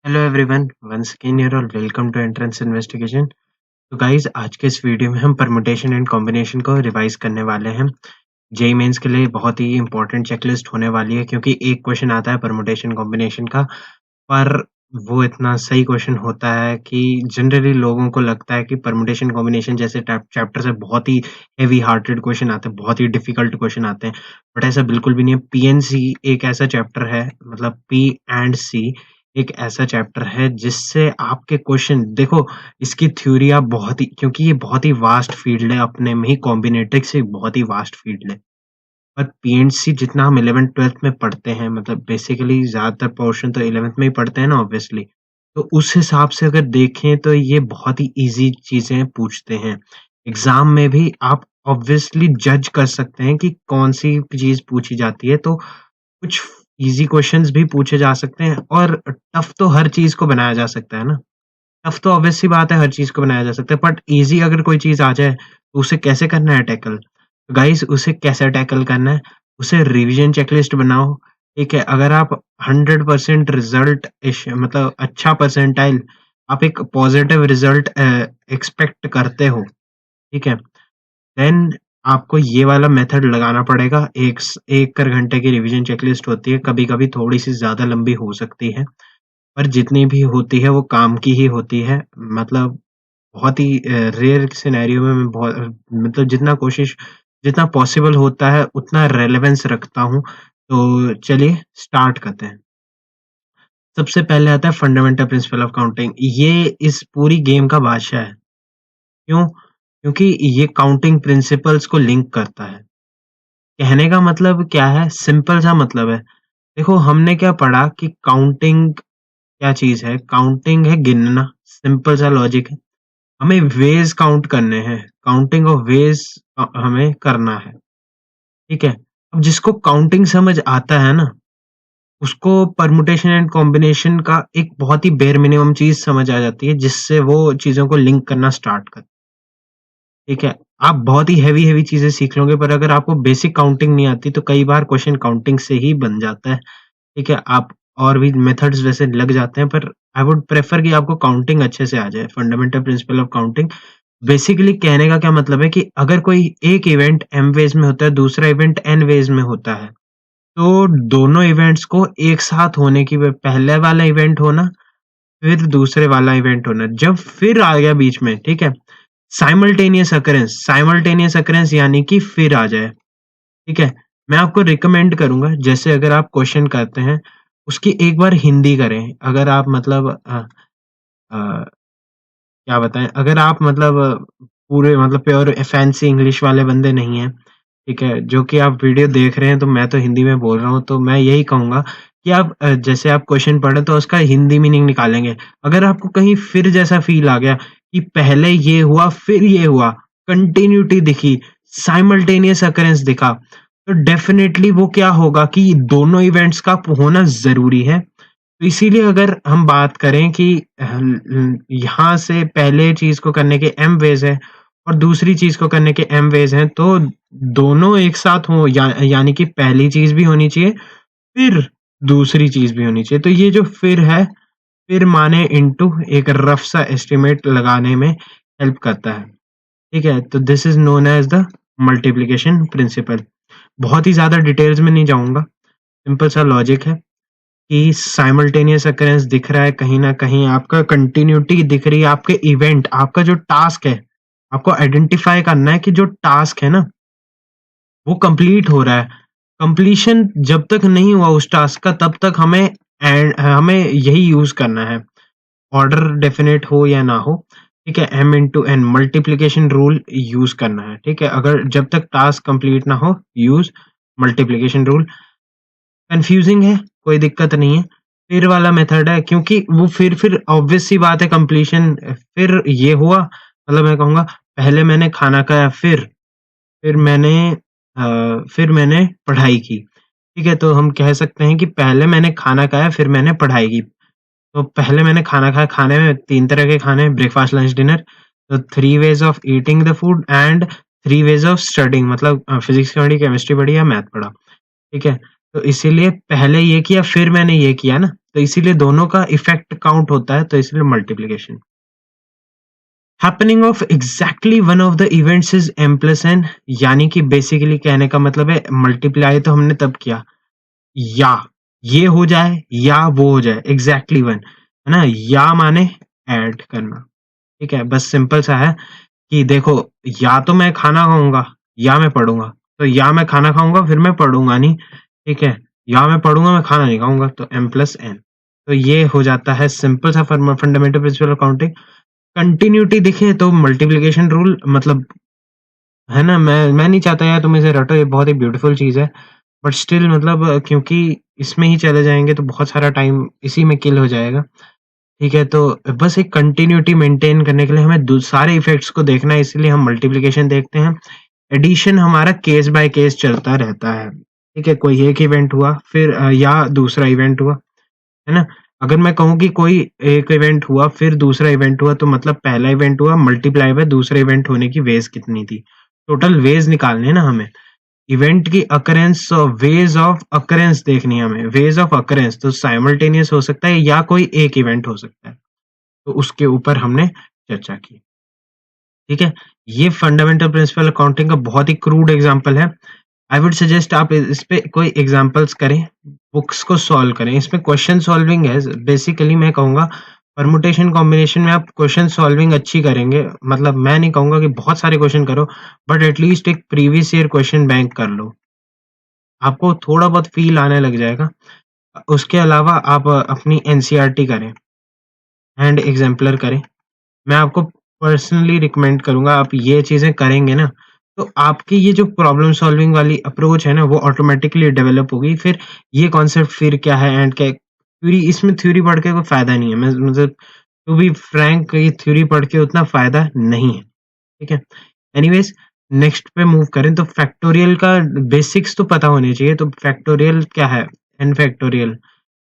Hello everyone, once again here और welcome to entrance investigation. तो guys, आज के इस वीडियो में हम परमुटेशन एंड कॉम्बिनेशन को रिवाइज करने वाले हैं। जेईई मेंस के लिए बहुत ही इंपॉर्टेंट चेकलिस्ट होने वाली है, क्योंकि एक क्वेश्चन आता है परमुटेशन कॉम्बिनेशन का, पर वो इतना सही क्वेश्चन होता है कि जनरली लोगों को लगता है कि परमुटेशन कॉम्बिनेशन जैसे चैप्टर से बहुत ही हेवी हार्टेड क्वेश्चन आते हैं, बहुत ही डिफिकल्ट क्वेश्चन आते हैं। बट ऐसा बिल्कुल भी नहीं है। पीएनसी एक ऐसा चैप्टर है, मतलब पी एंड सी एक ऐसा चैप्टर है जिससे आपके क्वेश्चन देखो, इसकी थ्योरी आप बहुत ही, क्योंकि ये बहुत ही वास्ट फील्ड है, अपने में ही कॉम्बिनेटिक्स एक बहुत ही वास्ट फील्ड है। पर पीएनसी जितना हम 11th-12th में पढ़ते हैं, मतलब बेसिकली ज़्यादातर पोर्शन तो 11th में ही पढ़ते हैं ना ऑब्वियसली। तो उस हिसाब से अगर देखें तो ये बहुत ही ईज़ी चीज़ें पूछते हैं। एग्ज़ाम में भी आप ऑब्वियसली जज कर सकते हैं कि कौन-सी चीज़ पूछी जाती है, तो कुछ ईज़ी क्वेश्चंस भी पूछे जा सकते हैं, और टफ तो हर चीज़ को बनाया जा सकता है ना। टफ तो ऑब्वियस सी बात है, हर चीज़ को बनाया जा सकता है, बट ईज़ी अगर कोई चीज़ आ जाए, तो उसे कैसे करना है टैकल? गाइस, उसे कैसे टैकल करना है? उसे रिवीजन चेकलिस्ट बनाओ, ठीक है? अगर आप 100% रिज़ल्ट मतलब अच्छा परसेंटाइल, आप एक पॉज़िटिव रिज़ल्ट एक्सपेक्ट करते हो, ठीक है? देन आपको ये वाला मेथड लगाना पड़ेगा। 1 घंटे की रिवीजन चेकलिस्ट होती है, कभी-कभी थोड़ी-सी ज़्यादा लंबी हो सकती है, पर जितनी भी होती है वो काम की ही होती है। मतलब बहुत ही रेयर सिनेरियो में मैं बहुत मतलब जितना पॉसिबल होता है उतना रेलेवेंस रखता हूँ। तो चलिए स्टार्ट करते हैं। सबसे पहले आता है फंडामेंटल प्रिंसिपल ऑफ काउंटिंग। ये इस पूरी गेम का बादशाह है। क्यों? क्योंकि ये काउंटिंग प्रिंसिपल्स को लिंक करता है। कहने का मतलब क्या है? सिंपल सा मतलब है। देखो, हमने क्या पढ़ा कि काउंटिंग क्या चीज़ है? काउंटिंग है गिनना, सिंपल सा लॉजिक है। हमें वेज़ काउंट करने हैं, काउंटिंग ऑफ वेज़ हमें करना है, ठीक है? अब जिसको काउंटिंग समझ आता है ना, उसको परम्यूटेशन एंड कॉम्बिनेशन का एक बहुत ही बेयर मिनिमम चीज़ समझ आ जाती है, जिससे वो चीज़ों को लिंक करना स्टार्ट कर, ठीक है? आप बहुत ही हेवी-हेवी चीज़ें सीख लोगे, पर अगर आपको बेसिक काउंटिंग नहीं आती, तो कई बार क्वेश्चन काउंटिंग से ही बन जाता है, ठीक है? आप और भी मेथड्स वैसे लग जाते हैं, पर आई वुड प्रेफर कि आपको काउंटिंग अच्छे से आ जाए। Fundamental principle of counting basically कहने का क्या मतलब है कि अगर कोई एक इवेंट m वेज़ में होता है, दूसरा इवेंट n वेज़ में होता है, तो दोनों इवेंट्स को एक साथ होने की पहले वाला इवेंट होना, फिर दूसरे वाला इवेंट होना। जब फिर आ गया बीच में, ठीक है? साइमल्टेनियस अकरेंस यानी कि फिर आ जाए, ठीक है? मैं आपको रिकमेंड करूँगा, जैसे अगर आप क्वेश्चन करते हैं, उसकी एक बार हिंदी करें। अगर आप मतलब अ, क्या बताएँ, अगर आप मतलब पूरे मतलब प्योर फैंसी इंग्लिश वाले बंदे नहीं हैं, ठीक है? जो कि आप वीडियो देख रहे हैं, तो मैं तो हिंदी में बोल रहा हूँ, तो मैं यही कहूँगा कि आप जैसे आप क्वेश्चन पढ़ें तो उसका हिंदी मीनिंग निकालेंगे। अगर आपको कहीं फिर जैसा फ़ील आ गया कि पहले ये हुआ, फिर ये हुआ, कंटिन्यूटी दिखी, साइमल्टेनियस अकरेंस दिखा, तो डेफ़िनेटली वो क्या होगा कि दोनों इवेंट्स का होना ज़रूरी है। तो इसीलिए अगर हम बात करें कि यहाँ से पहले चीज़ को करने के m वेज़ हैं और दूसरी चीज़ को करने के m वेज़ हैं, तो दोनों एक साथ हों, यानी कि पहली चीज़ भी होनी चाहिए, फिर दूसरी चीज़ भी होनी चाहिए। तो ये जो फिर है, फिर माने इनटू एक रफ़ सा एस्टीमेट लगाने में हेल्प करता है, ठीक है? तो this is known as the multiplication principle. बहुत ही ज़्यादा डिटेल्स में नहीं जाऊँगा, सिंपल सा लॉजिक है कि साइमल्टेनियस अकरेंस दिख रहा है, कहीं न कहीं आपका कंटिन्यूटी दिख रही है, आपके इवेंट, आपका जो टास्क है, आपको आइडेंटिफ़ाई करना है कि जो टास्क है ना, वो कंप्लीट हो रहा है। कंप्लीशन जब तक नहीं हुआ उस टास्क का, तब तक हमें यही यूज़ करना है। ऑर्डर डेफिनिट हो या ना हो, ठीक है? m into n multiplication rule use करना है, ठीक है? अगर जब तक टास्क कंप्लीट ना हो, यूज़ मल्टिप्लिकेशन रूल। कन्फ्यूज़िंग है, कोई दिक्कत नहीं है। फिर वाला मेथड है, क्योंकि वो फिर ऑब्वियस सी बात है, कंप्लीशन फिर ये हुआ, मतलब मैं कहूँगा पहले मैंने खाना खाया, फिर मैंने फिर मैंने पढ़ाई की, ठीक है? तो हम कह सकते हैं कि पहले मैंने खाना खाया, फिर मैंने पढ़ाई की। तो पहले मैंने खाना खाया, खाने में 3 तरह के खाने हैं, ब्रेकफ़ास्ट, लंच, डिनर। तो 3 ways of eating the food and 3 ways of studying, मतलब फिज़िक्स पढ़ी, केमिस्ट्री पढ़ी या मैथ पढ़ा, ठीक है? तो इसीलिए पहले ये किया, फिर मैंने ये किया ना, तो इसीलिए दोनों का इफेक्ट काउंट होता है, तो इसलिए multiplication. Happening of exactly one of the events is m plus n, यानी कि बेसिकली कहने का मतलब है मल्टीप्लाई तो हमने तब किया या ये हो जाए या वो हो जाए, एग्जैक्टली वन है ना, या माने ऐड करना। ठीक है, बस सिंपल सा है कि देखो, या तो मैं खाना खाऊंगा या मैं पढ़ूंगा, तो या मैं खाना खाऊंगा फिर मैं पढ़ूंगा नहीं, ठीक है, या मैं पढ़ूंगा मैं खाना नहीं खाऊंगा, तो m प्लस n। तो ये हो जाता है सिंपल सा fundamental principle of counting. Continuity दिखे तो मल्टीप्लिकेशन रूल, मतलब है ना, मैं नहीं चाहता यार तुम इसे रटो, ये बहुत ही ब्यूटीफुल चीज है, बट स्टिल मतलब क्योंकि इसमें ही चले जाएंगे तो बहुत सारा टाइम इसी में किल हो जाएगा। ठीक है, तो बस एक कंटिन्यूटी मेंटेन करने के लिए हमें सारे इफेक्ट्स को देखना है, इसलिए हम मल्टीप्लिकेशन देखते हैं। एडिशन हमारा केस बाय केस चलता रहता है। ठीक है, कोई एक इवेंट हुआ फिर या दूसरा इवेंट हुआ, है ना। अगर मैं कहूँ कि कोई एक इवेंट हुआ फिर दूसरा इवेंट हुआ, तो मतलब पहला इवेंट हुआ मल्टीप्लाई बाय दूसरे इवेंट होने की वेज कितनी थी, टोटल वेज निकालने हैं ना हमें। इवेंट की अकरेंस, वेज ऑफ अकरेंस देखनी है हमें, वेज ऑफ अकरेंस तो साइमल्टेनियस हो सकता है या कोई एक इवेंट हो सकता है, तो उसके ऊपर हमने चर्चा की। ठीक है, ये फंडामेंटल प्रिंसिपल अकाउंटिंग का बहुत ही क्रूड एग्जांपल है। आई वुड सजेस्ट आप इस पे कोई एग्जांपल्स करें, बुक्स को सॉल्व करें। इसमें क्वेश्चन सॉल्विंग है बेसिकली, मैं कहूँगा परमुटेशन कॉम्बिनेशन में आप क्वेश्चन सॉल्विंग अच्छी करेंगे, मतलब मैं नहीं कहूँगा कि बहुत सारे क्वेश्चन करो, बट एटलीस्ट एक प्रीवियस ईयर क्वेश्चन बैंक कर लो, आपको थोड़ा बहुत फील आने लग जाएगा। उसके अलावा आप अपनी एनसीईआरटी करें एंड एग्जाम्पलर करें। मैं आपको पर्सनली रिकमेंड करूंगा, आप ये चीजें करेंगे ना तो आपकी ये जो प्रॉब्लम सॉल्विंग वाली अप्रोच है ना वो ऑटोमेटिकली डेवलप होगी। फिर ये कॉन्सेप्ट फिर क्या है एंड क्या, थ्योरी, इसमें थ्योरी पढ़ के कोई फायदा नहीं है, मैं मतलब टू बी फ्रैंक ये थ्योरी पढ़ के उतना फायदा नहीं है। ठीक है, एनीवेज नेक्स्ट पे मूव करें तो फैक्टोरियल का बेसिक्स तो पता होने चाहिए। तो फैक्टोरियल क्या है, एन फैक्टोरियल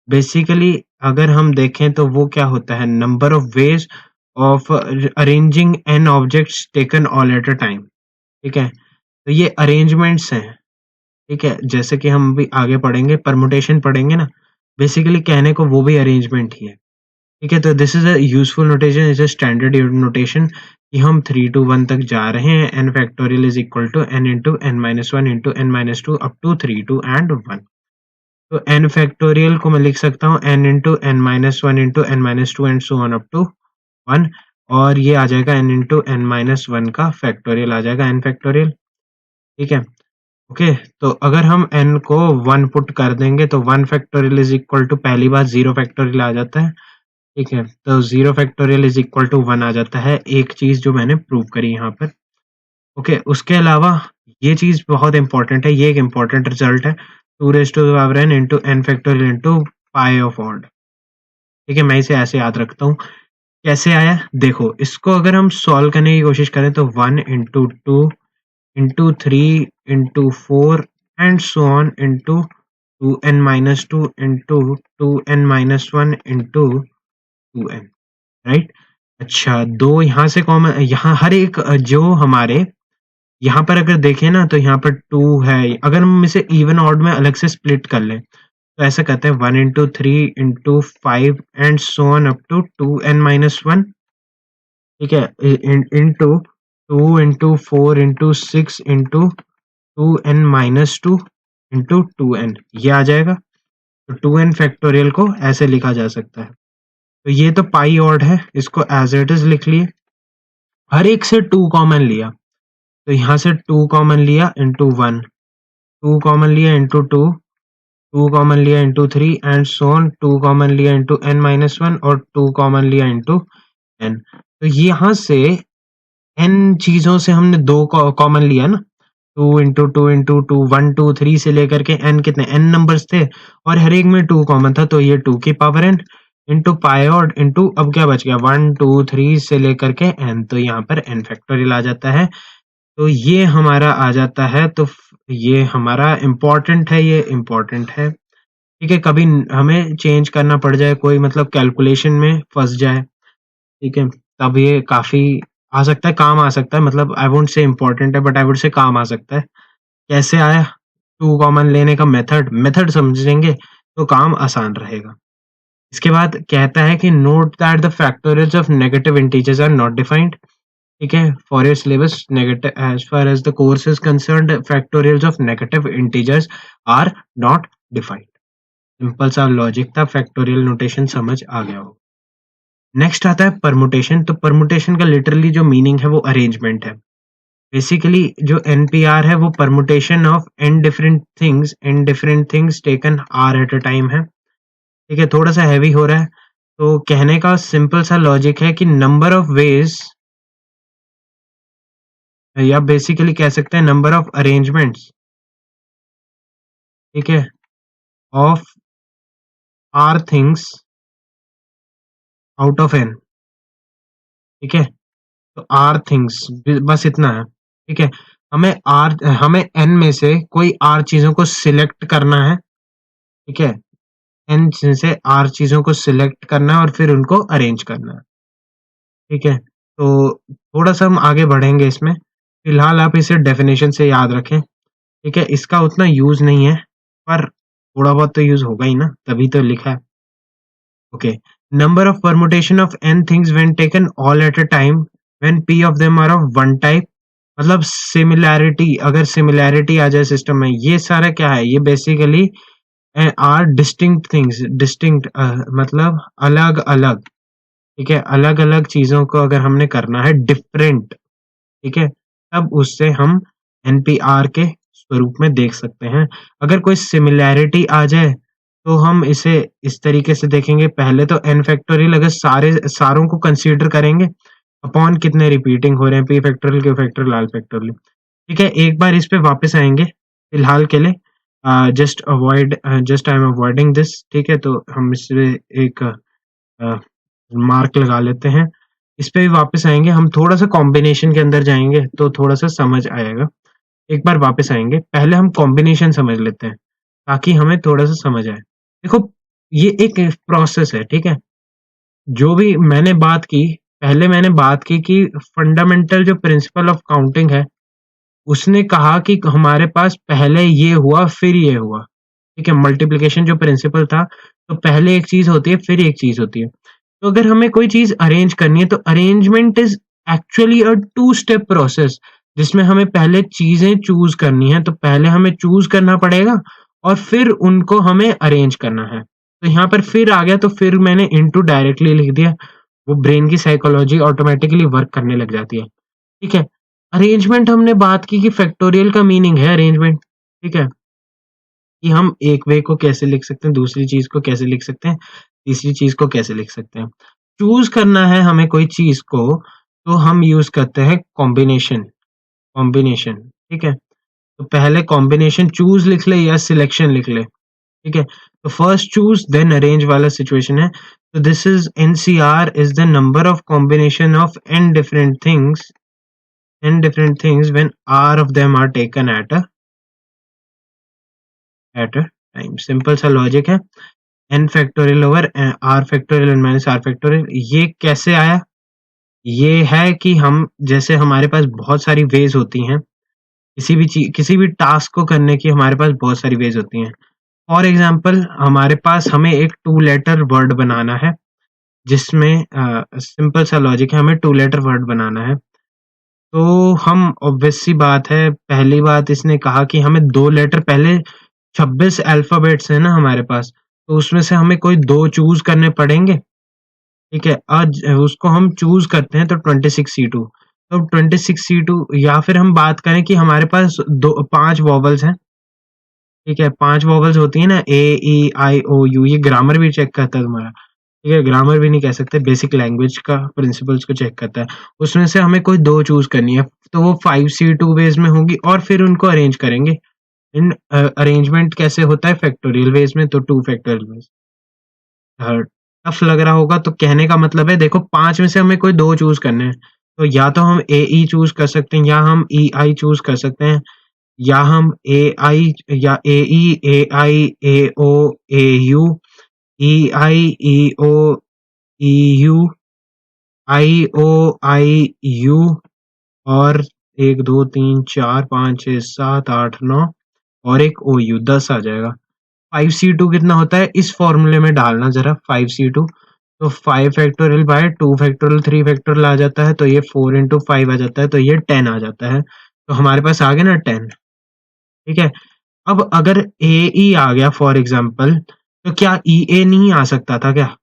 बेसिकली अगर हम देखें तो वो क्या होता है, number of ways of arranging n objects taken all at a time. ठीक है, तो ये अरेंजमेंट्स हैं। ठीक है, जैसे कि हम भी आगे पढ़ेंगे परमुटेशन पढ़ेंगे ना, बेसिकली कहने को वो भी अरेंजमेंट ही है। ठीक है, तो this is a useful notation, is a standard notation कि हम 3 to 1 तक जा रहे हैं। N factorial is equal to n into n minus one into n minus two up to 3 2 and 1। तो एन फैक्टोरियल को मैं लिख सकता हूँ n into n minus one into n minus two and so on up to 1, और ये आ जाएगा N into n minus one का फैक्टोरियल आ जाएगा एन फैक्टोरियल। ठीक है, ओके, तो अगर हम n को 1 पुट कर देंगे तो 1 फैक्टोरियल इज इक्वल टू, पहली बार 0 फैक्टोरियल आ जाता है। ठीक है, तो 0 फैक्टोरियल इज इक्वल टू 1 आ जाता है, एक चीज जो मैंने प्रूव करी यहाँ पर। ओके, उसके अलावा ये चीज बहुत इंपॉर्टेंट है, ये एक इंपॉर्टेंट रिजल्ट है, 2 raise to the power n into n factorial into pi of odd. ठीक है, मैं इसे ऐसे याद रखता हूँ। कैसे आया देखो, इसको अगर हम सॉल्व करने की कोशिश करें तो 1 into two into three into four and so on into two n minus two into two n minus one into two n, right. अच्छा, दो यहाँ से कॉमन, यहाँ हर एक जो हमारे यहाँ पर अगर देखें ना तो यहाँ पर टू है, अगर हम इसे इवन ऑड में अलग से स्प्लिट कर लें तो ऐसा कहते हैं 1 into three into five and so on up to two n minus one. ठीक है, into two into four into six into two n minus two into two n, ये आ जाएगा। तो टू एन फैक्टोरियल को ऐसे लिखा जा सकता है। तो ये तो पाई ऑड है, इसको एज इट इज लिख लिए, हर एक से टू कॉमन लिया, तो यहाँ से टू कॉमन लिया इंटू वन, टू कॉमन लिया इंटू टू, टू कॉमन लिया into three and so on, two common लिया इंटू एन माइनस वन और टू कॉमन लिया इंटू एन। तो यहाँ से एन चीजों से हमने दो कॉमन लिया ना, to into to, one two three से लेकर के एन, कितने एन नंबर्स थे और हर एक में टू कॉमन था, तो ये टू की power n into pi odd into, अब क्या बच गया, वन टू थ्री से लेकर के एन, तो यहाँ पर एन फैक्टोरियल आ जाता है। तो ये हमारा आ जाता है, तो ये हमारा इम्पोर्टेंट है, ये इम्पोर्टेंट है। ठीक है, कभी हमें चेंज करना पड़ जाए, कोई मतलब कैलकुलेशन में फंस जाए, ठीक है, तब ये काफी आ सकता है, काम आ सकता है, मतलब आई वोंट से इम्पोर्टेंट है बट आई वुड से काम आ सकता है। कैसे आया, टू कॉमन लेने का मेथड, मेथड समझेंगे तो काम आसान रहेगा। इसके बाद कहता है कि note that the factorials of negative integers are not defined. ठीक है, for your syllabus negative as far as the course is concerned factorials of negative integers are not defined. Simple सा लॉजिक था, फैक्टोरियल नोटेशन समझ आ गया हो। Next आता है परमुटेशन। तो परमुटेशन का लिटरली जो मीनिंग है वो अरेंजमेंट है। बेसिकली जो एनपीआर है वो permutation of n different things taken r at a time है। ठीक है, थोड़ा सा हैवी हो रहा है। तो कहने का सिंपल सा लॉजिक है कि नंबर ऑफ वेज, या बेसिकली कह सकते हैं नंबर ऑफ अरेंजमेंट्स, ठीक है, of r things out of n. ठीक है, तो आर थिंग्स बस इतना है। ठीक है, हमें एन में से कोई आर चीजों को सिलेक्ट करना है। ठीक है, एन से आर चीजों को सिलेक्ट करना है और फिर उनको अरेंज करना है। ठीक है, तो थोड़ा सा हम आगे बढ़ेंगे इसमें। फिलहाल आप इसे डेफिनेशन से याद रखें। ठीक है, इसका उतना यूज नहीं है, पर थोड़ा बहुत तो यूज होगा ही ना, तभी तो लिखा है। Okay, number of permutation of n things when taken all at a time when p of them are of one type. मतलब सिमिलैरिटी, अगर सिमिलैरिटी आ जाए सिस्टम में, ये सारा क्या है, ये basically are distinct things. Distinct मतलब अलग अलग। ठीक है, अलग अलग चीजों को अगर हमने करना है डिफरेंट, ठीक है, तब उससे हम एनपीआर के स्वरूप में देख सकते हैं। अगर कोई सिमिलैरिटी आ जाए तो हम इसे इस तरीके से देखेंगे। पहले तो एन फैक्टोरियल अगर सारों को कंसीडर करेंगे अपॉन कितने रिपीटिंग हो रहे हैं, p factorial, q factorial, r factorial. ठीक है, एक बार इस पे वापस आएंगे फिलहाल के लिए। Just I am avoiding this. ठीक है, तो हम इसमें एक मार्क लगा लेते हैं। इस पे भी वापस आएंगे, हम थोड़ा सा कॉम्बिनेशन के अंदर जाएंगे तो थोड़ा सा समझ आएगा। एक बार वापस आएंगे, पहले हम कॉम्बिनेशन समझ लेते हैं ताकि हमें थोड़ा सा समझ आए। देखो, ये एक प्रोसेस है। ठीक है, जो भी मैंने बात की, पहले मैंने बात की कि फंडामेंटल जो प्रिंसिपल ऑफ काउंटिंग है, उसने कहा कि हमारे पास पहले ये हुआ फिर ये हुआ। ठीक है, मल्टीप्लिकेशन जो प्रिंसिपल था, तो पहले एक चीज होती है फिर एक चीज होती है। तो अगर हमें कोई चीज अरेंज करनी है तो arrangement is actually a two step process, जिसमें हमें पहले चीजें चूज करनी है। तो पहले हमें चूज करना पड़ेगा और फिर उनको हमें अरेंज करना है। तो यहाँ पर फिर आ गया, तो फिर मैंने इनटू डायरेक्टली लिख दिया। वो ब्रेन की साइकोलॉजी ऑटोमेटिकली वर्क करने लग जाती है। ठीक है, अरेंजमेंट हमने बात की कि फैक्टोरियल का मीनिंग है अरेंजमेंट। ठीक है, कि हम एक वे को कैसे लिख सकते हैं, दूसरी चीज को कैसे लिख सकते हैं, तीसरी चीज को कैसे लिख सकते हैं। चूज करना है हमें कोई चीज को, तो हम यूज करते हैं कॉम्बिनेशन। कॉम्बिनेशन, ठीक है, तो पहले कॉम्बिनेशन चूज लिख ले या सिलेक्शन लिख ले। ठीक है, तो फर्स्ट चूज देन अरेंज वाला सिचुएशन है। तो this is NCR is the number of combination of n different things when r of them are taken at a time। Simple सा लॉजिक है। n factorial over r factorial n minus r factorial. ये कैसे आया? ये है कि हम जैसे हमारे पास बहुत सारी वेज होती हैं, किसी भी टास्क को करने की हमारे पास बहुत सारी वेज होती हैं। फॉर एग्जाम्पल, हमारे पास हमें एक टू लेटर वर्ड बनाना है, जिसमें सिंपल सा लॉजिक है, हमें टू लेटर वर्ड बनाना है। तो हम ऑब्वियस सी बात है, पहली बात इसने कहा कि हमें दो लेटर, पहले 26 अल्फाबेट्स है ना हमारे पास, तो उसमें से हमें कोई दो चूज करने पड़ेंगे। ठीक है, आज उसको हम चूज करते हैं तो 26C2। तो 26C2, या फिर हम बात करें कि हमारे पास दो पांच वॉवल्स हैं। ठीक है, पांच वॉवल्स होती है ना, A E I O U। ये ग्रामर भी चेक करता है तुम्हारा। ठीक है, ग्रामर भी नहीं कह सकते, बेसिक लैंग्वेज का प्रिंसिपल्स को चेक करता है। उसमें से हमें कोई दो चूज करनी है, तो वो 5C2 बेस में होगी और फिर उनको अरेंज करेंगे। इन अरेंजमेंट कैसे होता है? फैक्टोरियल वेज में, तो टू फैक्टोरियल वेज। टफ लग रहा होगा, तो कहने का मतलब है, देखो पांच में से हमें कोई दो चूज करने हैं। तो या तो हम AE चूज कर सकते हैं, या हम EI चूज कर सकते हैं, या हम AI, या AE, AI, AO, AU, EI, EO, EU, IOIU, और एक दो तीन चार पाँच छः सात आठ नौ, और एक OU, 10 आ जाएगा। 5c2 कितना होता है इस फॉर्मूले में डालना जरा 5c2, तो 5 फैक्टोरियल बाय 2 फैक्टोरियल 3 फैक्टोरियल आ जाता है, तो ये 4 इंटू 5 आ जाता है, तो ये 10 आ जाता है। तो हमारे पास आ गया ना 10। ठीक है। अब अगर ए ई आ गया फॉर एग्जाम्पल, तो क्या ई ए नहीं आ सकता था क्या?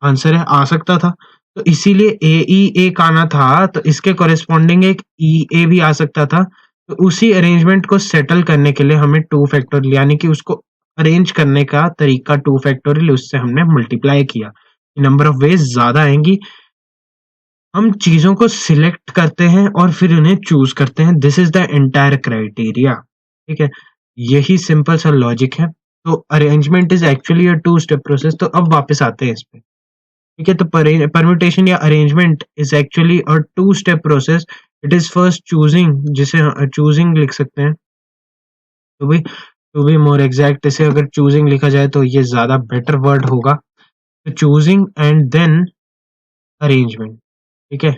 आंसर है आ सकता था। तो इसीलिए ए ई एक आना था, तो इसके कॉरेस्पॉन्डिंग एक ई ए भी आ सकता था। तो उसी अरेंजमेंट को सेटल करने के लिए हमें 2 फैक्टोरियल यानी कि उसको अरेंज करने का तरीका 2 फैक्टोरियल उससे हमने मल्टीप्लाई किया। नंबर ऑफ वेज ज़्यादा आएँगी। हम चीज़ों को सिलेक्ट करते हैं और फिर उन्हें चूज़ करते हैं। This is the entire criteria. ठीक है? यही सिंपल सा लॉजिक है। तो arrangement is actually a two step process. तो अब वापस आते हैं इस पे। ठीक है? तो परम्यूटेशन या arrangement is actually a two step process. It is first choosing, जिसे चूज़िंग लिख सकते हैं। टू बी मोर एग्ज़ैक्ट, इसे अगर चूज़िंग लिखा जाए तो ये ज़्यादा बेटर वर्ड होगा। तो चूज़िंग एंड देन अरेंजमेंट। ठीक है?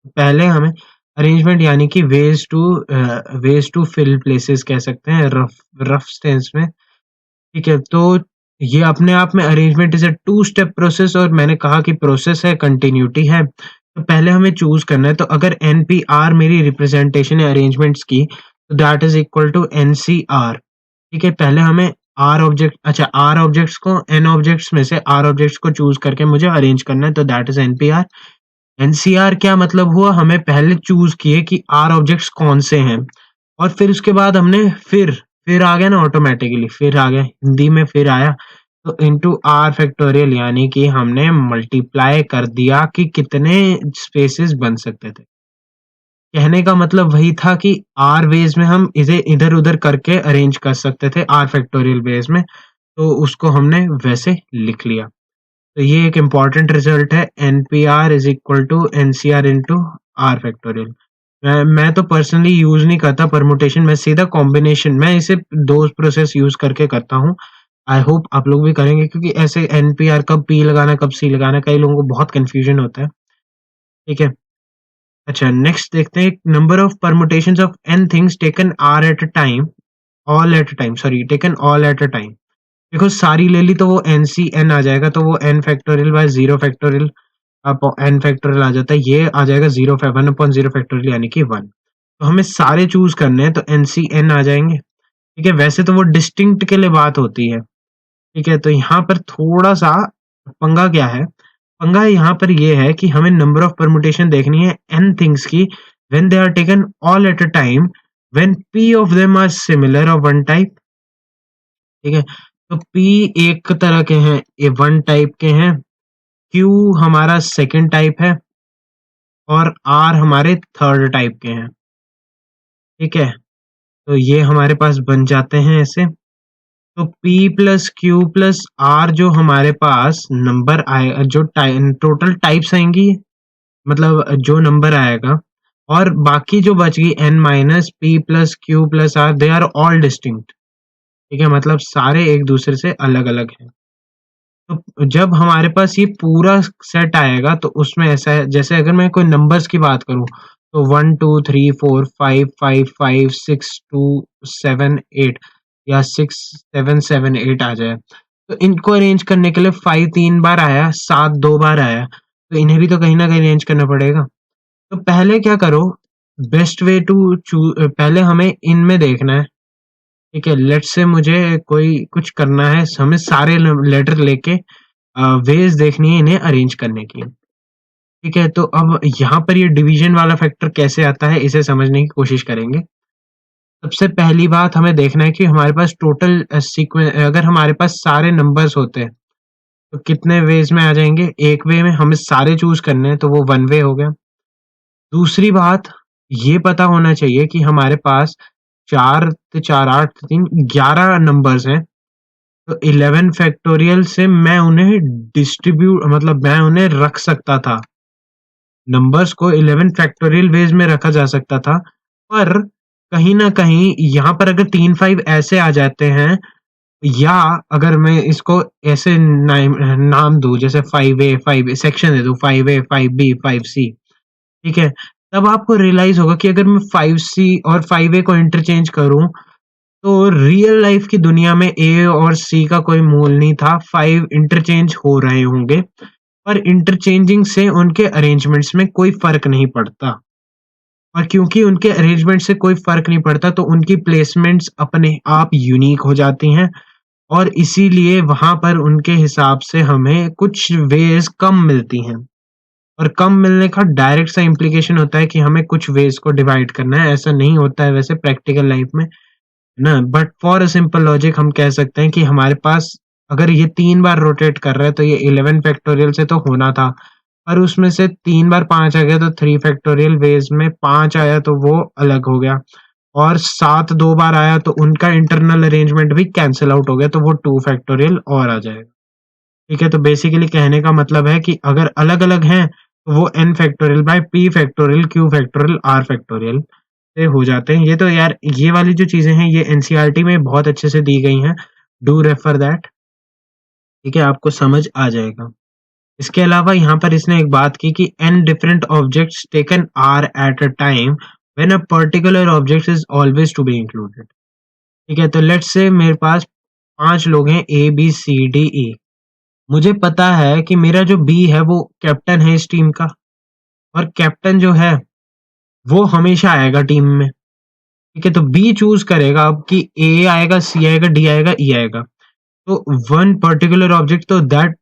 पहले हमें अरेंजमेंट यानी कि वेज टू फिल प्लेसेस कह सकते हैं रफ रफ सेंस में। ठीक है, तो ये अपने आप में arrangement is a two step process, और मैंने कहा कि प्रोसेस है, कंटिन्यूटी है। तो पहले हमें चूज करना है। तो अगर एन पी आर मेरी रिप्रेजेंटेशन है अरेंजमेंट्स की, तो that is equal to n C r. ठीक है, पहले हमें आर ऑब्जेक्ट्स को एन ऑब्जेक्ट्स में से आर ऑब्जेक्ट्स को चूज करके मुझे अरेंज करना है, तो that is an P are. NCR क्या मतलब हुआ, हमें पहले चूज किए कि आर ऑब्जेक्ट्स कौन से हैं, और फिर उसके बाद हमने फिर आ गया ना, ऑटोमेटिकली फिर आ गया, हिंदी में फिर आया। तो इनटू आर फैक्टोरियल यानी कि हमने मल्टीप्लाई कर दिया कि कितने स्पेसेस बन सकते थे। कहने का मतलब वही था कि आर वेज में हम इसे इधर उधर करके अरेंज कर सकते थे आर फैक्टोरियल वेज में, तो उसको हमने वैसे लिख लिया। तो ये एक इम्पॉर्टेंट रिजल्ट है, nPr is equal to nCr into r factorial. मैं तो पर्सनली यूज नहीं करता परमुटेशन, मैं सीधा कॉम्बिनेशन, मैं इसे दो प्रोसेस यूज करके करता हूँ। आई होप आप लोग भी करेंगे, क्योंकि ऐसे एनपीआर कब पी लगाना कब सी लगाना कई लोगों को बहुत कंफ्यूजन होता है। ठीक है। अच्छा, नेक्स्ट देखते हैं, number of permutations of n things taken r at a time, all at a time, sorry taken all at a time. देखो सारी ले ली तो वो एन सी एन आ जाएगा, तो वो n factorial by zero factorial अब एन फैक्टोरियल आ जाता है, ये आ जाएगा जीरो 1/0 फैक्टोरियल यानी कि 1। तो हमें सारे चूज करने हैं, तो एन सी एन आ जाएंगे। ठीक है, वैसे तो वो डिस्टिंक्ट के लिए बात होती है। ठीक है, तो यहाँ पर थोड़ा सा पंगा क्या है, पंगा यहाँ पर ये है कि हमें नंबर ऑफ परमुटेशन देखनी है एन थिंग्स की when they are taken all at a time, when p of them are similar और वन टाइप। ठीक है, तो पी एक तरह के हैं, ये वन टाइप के हैं, क्यू हमारा सेकंड टाइप है, और आर हमारे थर्ड टाइप के हैं। ठीक है, तो ये हमारे पास बन जाते हैं ऐसे। तो P plus Q plus r जो हमारे पास नंबर आए, जो टोटल टाइप्स आएंगी, मतलब जो नंबर आएगा, और बाकी जो बच गई n minus p plus Q plus r, they are all distinct. ठीक है, मतलब सारे एक दूसरे से अलग अलग हैं। तो जब हमारे पास ये पूरा सेट आएगा, तो उसमें ऐसा है, जैसे अगर मैं कोई नंबर्स की बात करूं, तो 1 2 3 4 5 5 6 2 7 8, या 6 7 7 8 आ जाए। तो इनको अरेंज करने के लिए 5 3 बार आया, 7 2 बार आया, तो इन्हें भी तो कहीं ना कहीं अरेंज करना पड़ेगा। तो पहले क्या करो, बेस्ट वे टू पहले हमें इनमें देखना है। ठीक है, लेट्स से मुझे कोई कुछ करना है, हमें सारे लेटर लेके वेज देखनी है इन्हें अरेंज करने की। ठीक है, तो अब यहाँ पर ये डिवीजन वाला फैक्टर कैसे आता है, इसे समझने की कोशिश करेंगे। सबसे पहली बात हमें देखना है कि हमारे पास टोटल सीक्वेंस, अगर हमारे पास सारे नंबर्स होते हैं, तो कितने वेज में आ जाएंगे। एक वे में हमें सारे चूज करने हैं, तो वो वन वे हो गया। दूसरी बात, ये पता होना चाहिए कि हमारे पास 4 4 8 3 11 नंबर्स हैं, तो 11 फैक्टोरियल से मैं उन्हें डिस्ट्रीब्यूट, मतलब मैं उन्हें रख सकता था, नंबर्स को 11 फैक्टोरियल वेज में रखा जा सकता था। पर कहीं ना कहीं यहाँ पर अगर 3 5 ऐसे आ जाते हैं, या अगर मैं इसको ऐसे नाम दूं, जैसे 5A 5 सेक्शन दे दूं, 5A 5B 5C। ठीक है, तब आपको रियलाइज होगा कि अगर मैं 5C और 5A को इंटरचेंज करूं, तो रियल लाइफ की दुनिया में ए और सी का कोई मोल नहीं था, 5 इंटरचेंज हो रहे होंगे, पर इंटरचेंजिंग से उनके अरेंजमेंट्स में कोई फ़र्क नहीं पड़ता। और क्योंकि उनके अरेंजमेंट से कोई फ़र्क नहीं पड़ता, तो उनकी प्लेसमेंट्स अपने आप यूनिक हो जाती हैं और इसीलिए वहाँ पर उनके हिसाब से हमें कुछ वेज़ कम मिलती हैं। और कम मिलने का डायरेक्ट सा इम्प्लीकेशन होता है कि हमें कुछ वेज़ को डिवाइड करना है, ऐसा नहीं होता है वैसे प्रैक्टिकल लाइफ़ में, है ना? But for a simple logic हम कह सकते हैं कि हमारे पास अगर ये 3 बार रोटेट कर रहा है, तो ये 11 फैक्टोरियल से तो होना था। और उसमें से 3 बार 5 आ गया, तो 3 फैक्टोरियल वेज़ में 5 आया तो वो अलग हो गया। और 7 2 बार आया तो उनका इंटरनल अरेंजमेंट भी कैंसल आउट हो गया, तो वो 2 फैक्टोरियल और आ जाएगा। ठीक है? तो बेसिकली कहने का मतलब है कि अगर अलग-अलग हैं, तो वो n factorial by p factorial, q factorial, r factorial से हो जाते हैं। ये तो यार ये वाली जो चीज़ें हैं, ये एनसीईआरटी में बहुत अच्छे से दी गई हैं। Do refer that. ठीक है? आपको समझ आ जाएगा। इसके अलावा यहाँ पर इसने एक बात की कि n different objects taken r at a time when a particular object is always to be included. ठीक है? तो लेट्स से मेरे पास 5 लोग हैं ए, बी, सी, डी, ई। मुझे पता है कि मेरा जो बी है वो कैप्टन है इस टीम का और कैप्टन जो है वो हमेशा आएगा टीम में। ठीक है? तो बी चूज़ करेगा अब कि ए आएगा, सी आएगा, डी आएगा, ई आएगा। तो वन पर्टिकुलर ऑब्जेक्ट, तो that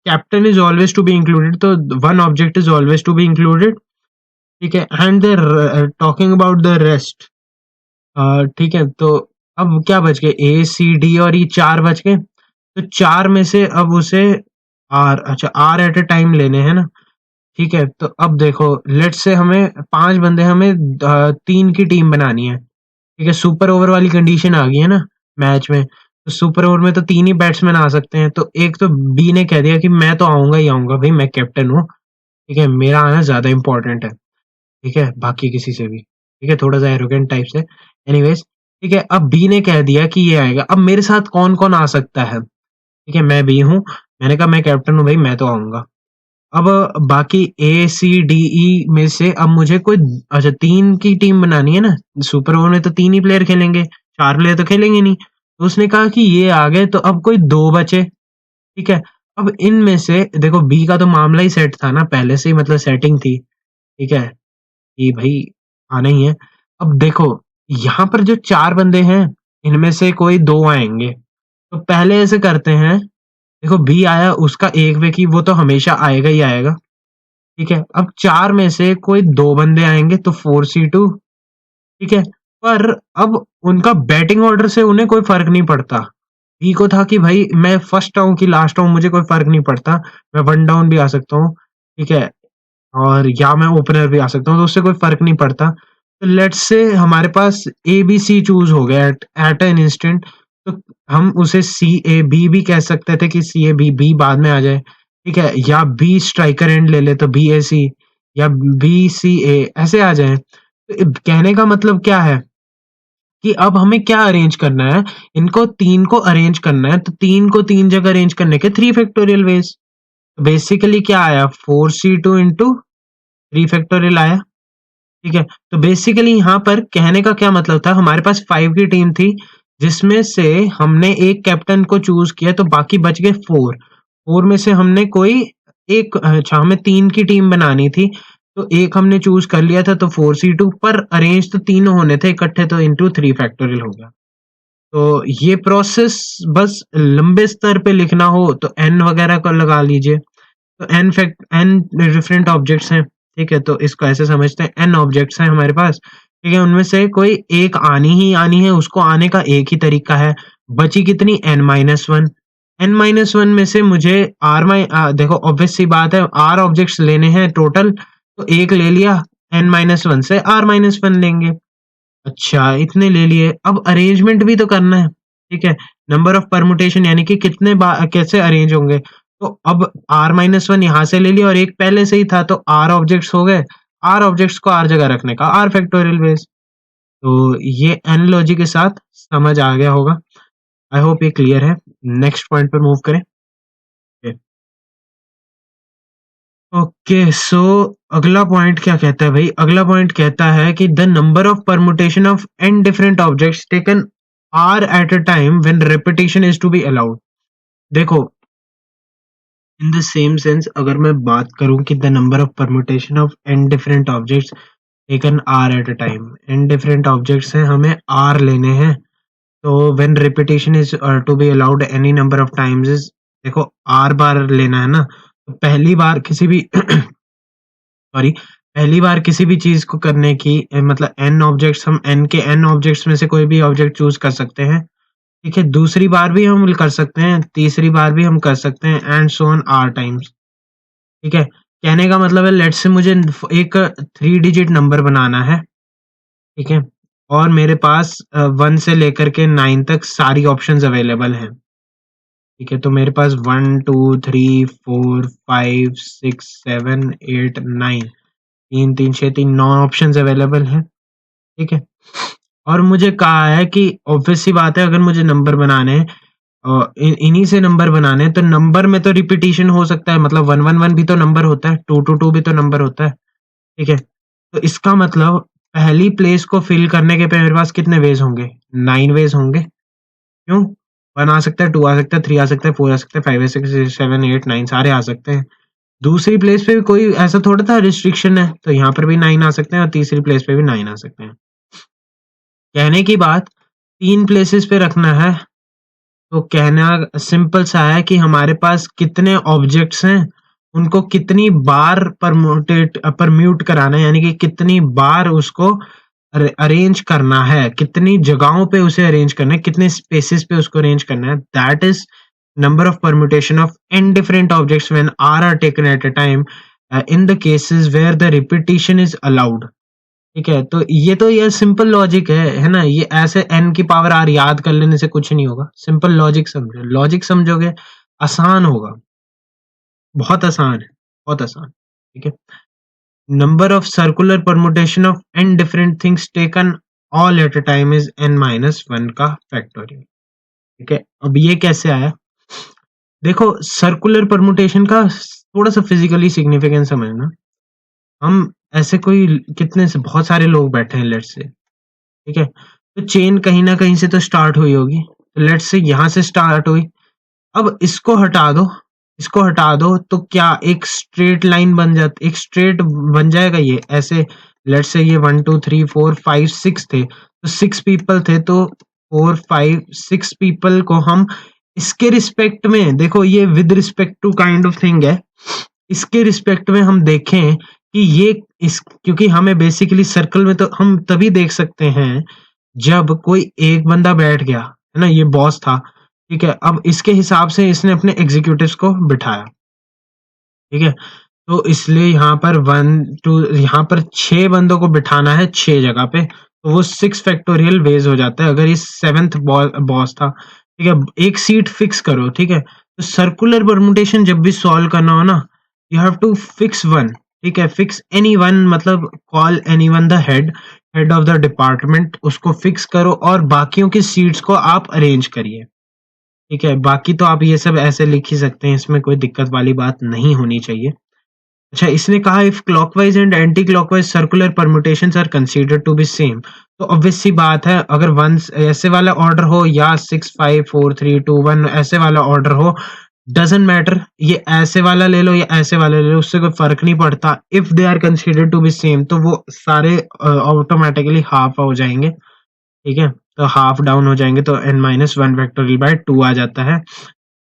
captain is always to be included, तो one object is always to be included. ठीक है? And the talking about the rest, ठीक है? तो अब क्या बच गए, ए, सी, डी और ई 4 बच गए। तो 4 में से अब उसे आर, अच्छा आर एट अ टाइम लेने हैं ना? ठीक है? तो अब देखो लेट्स से हमें 5 बंदे, हमें 3 की टीम बनानी है। ठीक है? सुपर ओवर वाली कंडीशन आ गई है ना मैच में। तो सुपर ओवर में तो 3 ही बैट्समैन आ सकते हैं। तो एक तो बी ने कह दिया कि मैं तो आऊँगा ही आऊँगा भई, मैं कैप्टन हूँ। ठीक है? मेरा आना ज़्यादा इम्पोर्टेंट है। ठीक है? बाकी किसी से भी। ठीक है? थोड़ा-सा एरोगेंट टाइप से। एनीवेज़, ठीक है? अब बी ने कह दिया कि ये आएगा। अब मेरे साथ कौन-कौन आ सकता है? ठीक है? मैं बी हूँ। मैंने कहा मैं कैप्टन हूँ भई, मैं तो आऊँगा। अब बाकी ए, सी, डी, ई में से अब मुझे कोई, अच्छा 3 की टीम बनानी है ना, सुपर ओवर में तो 3 ही प्लेयर खेलेंगे, 4 प्लेयर तो खेलेंगे नहीं। तो उसने कहा कि ये आ गए तो अब कोई 2 बचे, ठीक है? अब इनमें से देखो बी का तो मामला ही सेट था ना, पहले से ही मतलब सेटिंग थी, ठीक है? कि भई आना ही है। अब देखो यहाँ पर जो 4 बंदे हैं, इनमें से कोई 2 आएँगे। तो पहले ऐसे करते हैं, देखो बी आया उसका 1 वे की वो तो हमेशा आएगा ही आएगा। ठीक है? अब 4 में से कोई 2 बंदे आएँगे तो 4C2, ठीक है? पर अब उनका बैटिंग ऑर्डर से उन्हें कोई फ़र्क नहीं पड़ता। बी को था कि भाई मैं फर्स्ट आऊँ कि लास्ट आऊँ मुझे कोई फ़र्क नहीं पड़ता। मैं वन डाउन भी आ सकता हूँ, ठीक है? और या मैं ओपनर भी आ सकता हूँ, तो उससे कोई फ़र्क नहीं पड़ता। तो लेट्स से हमारे पास ए, बी, सी चूज़ हो गया एट एट एन इंस्टेंट, तो हम उसे सी-ए-बी भी कह सकते थे कि सी-ए-बी, बी बाद में आ जाए, ठीक है? या बी स्ट्राइकर एंड ले ले तो बी-ए-सी या बी-सी-ए ऐसे आ जाएँ। तो कहने का मतलब क्या है कि अब हमें क्या अरेंज करना है, इनको 3 को अरेंज करना है, तो 3 को 3 जगह अरेंज करने के 3 फैक्टोरियल वेज़। बेसिकली क्या आया, 4C2 इंटू 3 फैक्टोरियल आया। ठीक है? तो बेसिकली यहाँ पर कहने का क्या मतलब था, हमारे पास 5 की टीम थी, जिसमें से हमने एक कैप्टन को चूज़ किया तो बाकी बच गए 4। 4 में से हमने कोई एक, अच्छा हमें 3 की टीम बनानी थी, तो एक हमने चूज़ कर लिया था तो 4C2, पर अरेंज तो तीनों होने थे इकट्ठे, तो इंटू 3 फैक्टोरियल हो गया। तो ये प्रोसेस बस लंबे स्तर पे लिखना हो तो n वगैरह का लगा लीजिए। तो n डिफरेंट ऑब्जेक्ट्स हैं, ठीक है? तो इसको ऐसे समझते हैं, n ऑब्जेक्ट्स हैं हमारे पास, ठीक है? उनमें से कोई एक आनी ही आनी है, उसको आने का एक ही तरीका है। बची कितनी, n-1। n-1 में से मुझे देखो ऑब्वियस सी बात है, r ऑब्जेक्ट्स लेने हैं टोटल, तो 1 ले लिया, n-1 से r-1 लेंगे। अच्छा, इतने ले लिए, अब अरेंजमेंट भी तो करना है, ठीक है? नंबर ऑफ परम्यूटेशन यानी कि कितने कैसे अरेंज होंगे? तो अब r-1 यहाँ से ले लिया और एक पहले से ही था, तो r ऑब्जेक्ट्स हो गए। r ऑब्जेक्ट्स को r जगह रखने का r फैक्टोरियल बेस। तो ये एनालॉजी के साथ समझ आ गया होगा। आई होप ये क्लियर है। नेक्स्ट पॉइंट पे मूव करें। ओके, सो अगला पॉइंट क्या कहता है भाई? अगला पॉइंट कहता है कि the number of permutation of n different objects taken r at a time when repetition is to be allowed। देखो, इन द सेम सेंस अगर मैं बात करूं कि the number of permutation of n different objects taken r at a time, n different objects हैं, हमें r लेने हैं, तो when repetition is to be allowed any number of times is, देखो r बार लेना है ना, तो पहली बार किसी भी सॉरी, पहली बार किसी भी चीज को करने की मतलब n ऑब्जेक्ट्स, हम n के n ऑब्जेक्ट्स में से कोई भी ऑब्जेक्ट चूज कर सकते हैं, ठीक है, दूसरी बार भी हम कर सकते हैं, तीसरी बार भी हम कर सकते हैं, and so on r times. ठीक है, कहने का मतलब है लेट्स से मुझे एक 3 डिजिट नंबर बनाना है, ठीक है, और मेरे पास 1 से लेकर के 9 तक सारी ऑप्शंस अवेलेबल हैं, ठीक है, तो मेरे पास 1 2 3 4 5 6 7 8 9, 3 3 6 3 9 ऑप्शंस अवेलेबल हैं, ठीक है, और मुझे कहा है कि ऑब्वियस सी बात है, अगर मुझे नंबर बनाने हैं इन्हीं से नंबर बनाने हैं, तो नंबर में तो रिपीटिशन हो सकता है, मतलब 111 भी तो नंबर होता है, 222 भी तो नंबर होता है, ठीक है, तो इसका मतलब पहली प्लेस को फिल करने के पे मेरे पास कितने वेज होंगे, 9 वेज होंगे, क्यों, 1 आ सकता है, 2 आ सकता है, 3 आ सकता है, 4 आ सकता है, 5 आ सकता है, 6 7 8 9 सारे आ सकते हैं। दूसरी प्लेस पे भी कोई ऐसा थोड़ा था रिस्ट्रिक्शन है, तो यहाँ पर भी 9 आ सकते हैं और तीसरी प्लेस पे भी 9 आ सकते हैं। कहने की बात 3 प्लेसेस पे रखना है, तो कहना सिंपल सा है कि हमारे पास कितने ऑब्जेक्ट्स हैं, उनको कितनी बार परम्यूट कराना है, यानी कि कितनी बार उसको अरेंज करना है, कितनी जगहों पे उसे अरेंज करना है, कितने स्पेसेस पे उसको अरेंज करना है, that is number of permutation of n different objects when r are taken at a time in the cases where the repetition is allowed। ठीक है, तो ये सिंपल लॉजिक है ना, ये ऐसे n की पावर r याद कर लेने से कुछ नहीं होगा, सिंपल लॉजिक समझोगे, आसान होगा, बहुत आसान है, बहुत आसान, ठीक है। Number of circular permutation of n different things taken all at a time is n-1 का फैक्टोरियल, ठीक है। अब ये कैसे आया, देखो सर्कुलर परमुटेशन का थोड़ा सा फिजिकली सिग्निफिकेंस समझना, हम ऐसे कोई कितने से बहुत सारे लोग बैठे हैं लेट्स से, ठीक है, तो चेन कहीं ना कहीं से तो स्टार्ट हुई होगी, तो लेट्स से यहाँ से स्टार्ट हुई, अब इसको हटा दो तो क्या एक स्ट्रेट लाइन बन जाती, एक स्ट्रेट बन जाएगा ये ऐसे, लेट्स से ये 1 2 3 4 5 6 थे, तो 6 पीपल थे, तो 4 5 6 पीपल को हम इसके रिस्पेक्ट में, देखो ये with respect to kind of thing है, इसके रिस्पेक्ट में हम देखें कि ये इस, क्योंकि हमें बेसिकली सर्कल में तो हम तभी देख सकते हैं जब कोई एक बंदा बैठ गया, है ना, ये बॉस था, ठीक है, अब इसके हिसाब से इसने अपने एग्जीक्यूटिव्स को बिठाया, ठीक है, तो इसलिए यहाँ पर 1 2 यहाँ पर 6 बंदों को बिठाना है 6 जगह पे, तो वो 6 फैक्टोरियल वेज हो जाता है, अगर ये 7th बॉस था, ठीक है, एक सीट फिक्स करो, ठीक है, तो सर्कुलर परमुटेशन जब भी सॉल्व करना हो ना, you have to fix one, ठीक है, फिक्स एनी वन, मतलब call any one the head of the department, उसको फिक्स करो और बाकियों की सीट्स को आप अरेंज करिए, ठीक है, बाकी तो आप ये सब ऐसे लिख ही सकते हैं, इसमें कोई दिक्कत वाली बात नहीं होनी चाहिए। अच्छा, इसने कहा if clockwise and anti clockwise circular permutations are considered to be same, तो ऑब्वियस सी बात है, अगर वन ऐसे वाला ऑर्डर हो या 6 5 4 3 2 1 ऐसे वाला ऑर्डर हो, डजंट मैटर, ये ऐसे वाला ले लो या ऐसे वाला ले लो, उससे कोई फर्क नहीं पड़ता, if they are considered to be same, तो वो सारे ऑटोमेटिकली हाफ हो जाएंगे, ठीक है, तो हाफ डाउन हो जाएंगे, तो n-1 फैक्टोरियल बाय 2 आ जाता है।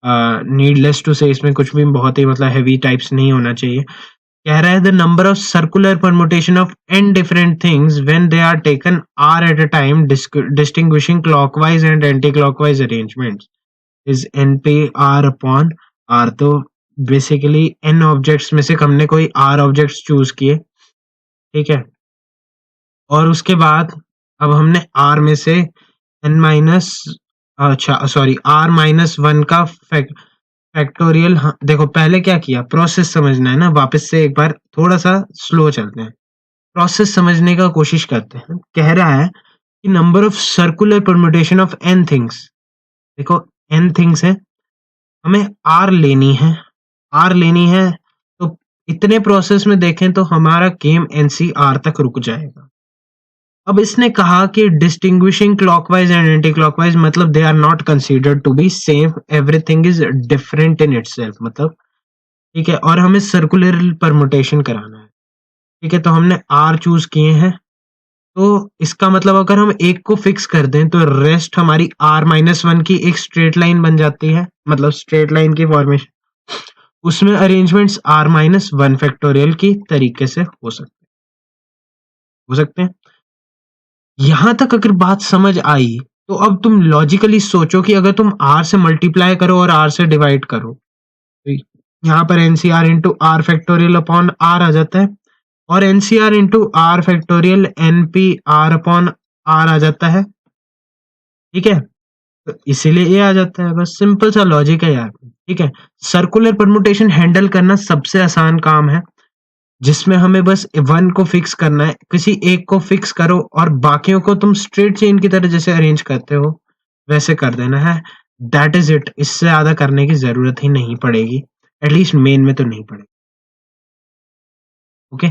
नीडलेस टू से इसमें कुछ भी बहुत ही मतलब हेवी टाइप्स नहीं होना चाहिए। कह रहा है the number of circular permutation of n different things when they are taken r at a time distinguishing clockwise and anti clockwise arrangements is np r upon r, तो बेसिकली n ऑब्जेक्ट्स में से हमने कोई r objects choose किए, ठीक है, और उसके बाद अब हमने r में से n माइनस, अच्छा सॉरी r-1 का फैक्टोरियल, हाँ, देखो पहले क्या किया, प्रोसेस समझना है ना, वापस से एक बार थोड़ा सा स्लो चलते हैं, प्रोसेस समझने का कोशिश करते हैं। कह रहा है कि number of circular permutation of n things, देखो n थिंग्स है, हमें r लेनी है, तो इतने प्रोसेस में देखें तो हमारा गेम NCR तक रुक जाएगा, अब इसने कहा कि distinguishing clockwise and anti clockwise मतलब they are not considered to be same, everything is different in itself, मतलब ठीक है। और हमें सर्कुलर परमुटेशन कराना है, ठीक है। तो हमने आर चूज किए हैं, तो इसका मतलब अगर हम एक को फिक्स कर दें तो रेस्ट हमारी r-1 की एक स्ट्रेट लाइन बन जाती है, मतलब स्ट्रेट लाइन की फॉर्मेशन, उसमें अरेंजमेंट्स r-1 फैक्टोरियल की तरीके से हो सकते हैं। यहां तक अगर बात समझ आई, तो अब तुम लॉजिकली सोचो कि अगर तुम r से मल्टीप्लाई करो और r से डिवाइड करो, तो यहाँ पर nCr into r factorial upon r आ जाता है, और nCr into r factorial nP r upon r आ जाता है, ठीक है। तो इसीलिए ये आ जाता है, बस सिंपल सा लॉजिक है यार, ठीक है। सर्कुलर परमुटेशन हैंडल करना सबसे आसान काम है, जिसमें हमें बस वन को फिक्स करना है, किसी एक को फिक्स करो और बाकियों को तुम स्ट्रेट चेन की तरह जैसे अरेंज करते हो वैसे कर देना है। दैट इज इट, इससे ज्यादा करने की जरूरत ही नहीं पड़ेगी, एटलीस्ट मेन में तो नहीं पड़ेगी। ओके,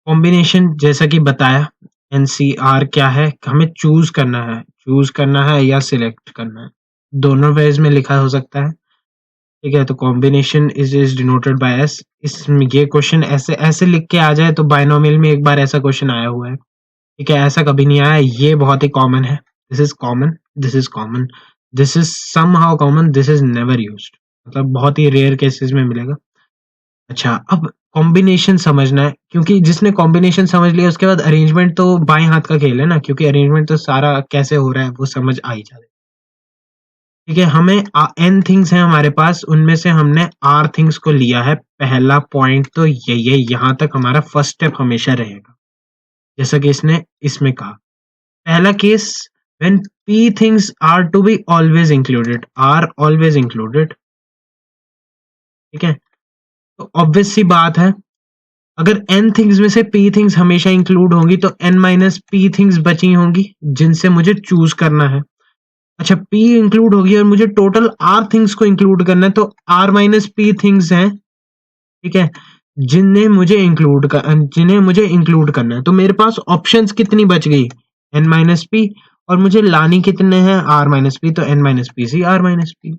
कॉम्बिनेशन जैसा कि बताया, एनसीआर क्या है, हमें चूज करना है या सिलेक्ट करना है, दोनों वेज में लिखा हो सकता है, ठीक है। तो combination is denoted by S. इसमें ये क्वेश्चन ऐसे ऐसे लिख के आ जाए तो बाइनोमियल में एक बार ऐसा क्वेश्चन आया हुआ है, ठीक है। ऐसा कभी नहीं आया, ये बहुत ही कॉमन है, this is common, this is common, this is somehow common, this is never used, मतलब बहुत ही रेयर केसेस में मिलेगा। अच्छा, अब कॉम्बिनेशन समझना है, क्योंकि जिसने कॉम्बिनेशन समझ लिया उसके बाद अरेंजमेंट तो बाएं हाथ का खेल है ना, क्योंकि अरेंजमेंट तो सारा कैसे हो रहा है वो समझ आ ही जाए, ठीक है। हमें एन थिंग्स हैं हमारे पास, उनमें से हमने आर थिंग्स को लिया है, पहला पॉइंट तो यही है, यहाँ तक हमारा फर्स्ट स्टेप हमेशा रहेगा, जैसा कि इसने इसमें कहा। पहला case, when p things are to be always included, are always included, ठीक है। तो ऑब्वियस सी बात है, अगर n थिंग्स में से p थिंग्स हमेशा इंक्लूड होंगी तो n माइनस p थिंग्स बची होंगी जिनसे मुझे चूज करना है। अच्छा, p इंक्लूड होगी और मुझे टोटल r थिंग्स को इंक्लूड करना है, तो r माइनस p थिंग्स हैं, ठीक है, जिन्हें मुझे इंक्लूड करना है। तो मेरे पास ऑप्शंस कितनी बच गई, n माइनस p, और मुझे लानी कितने हैं, r माइनस p, तो n minus p C r minus p,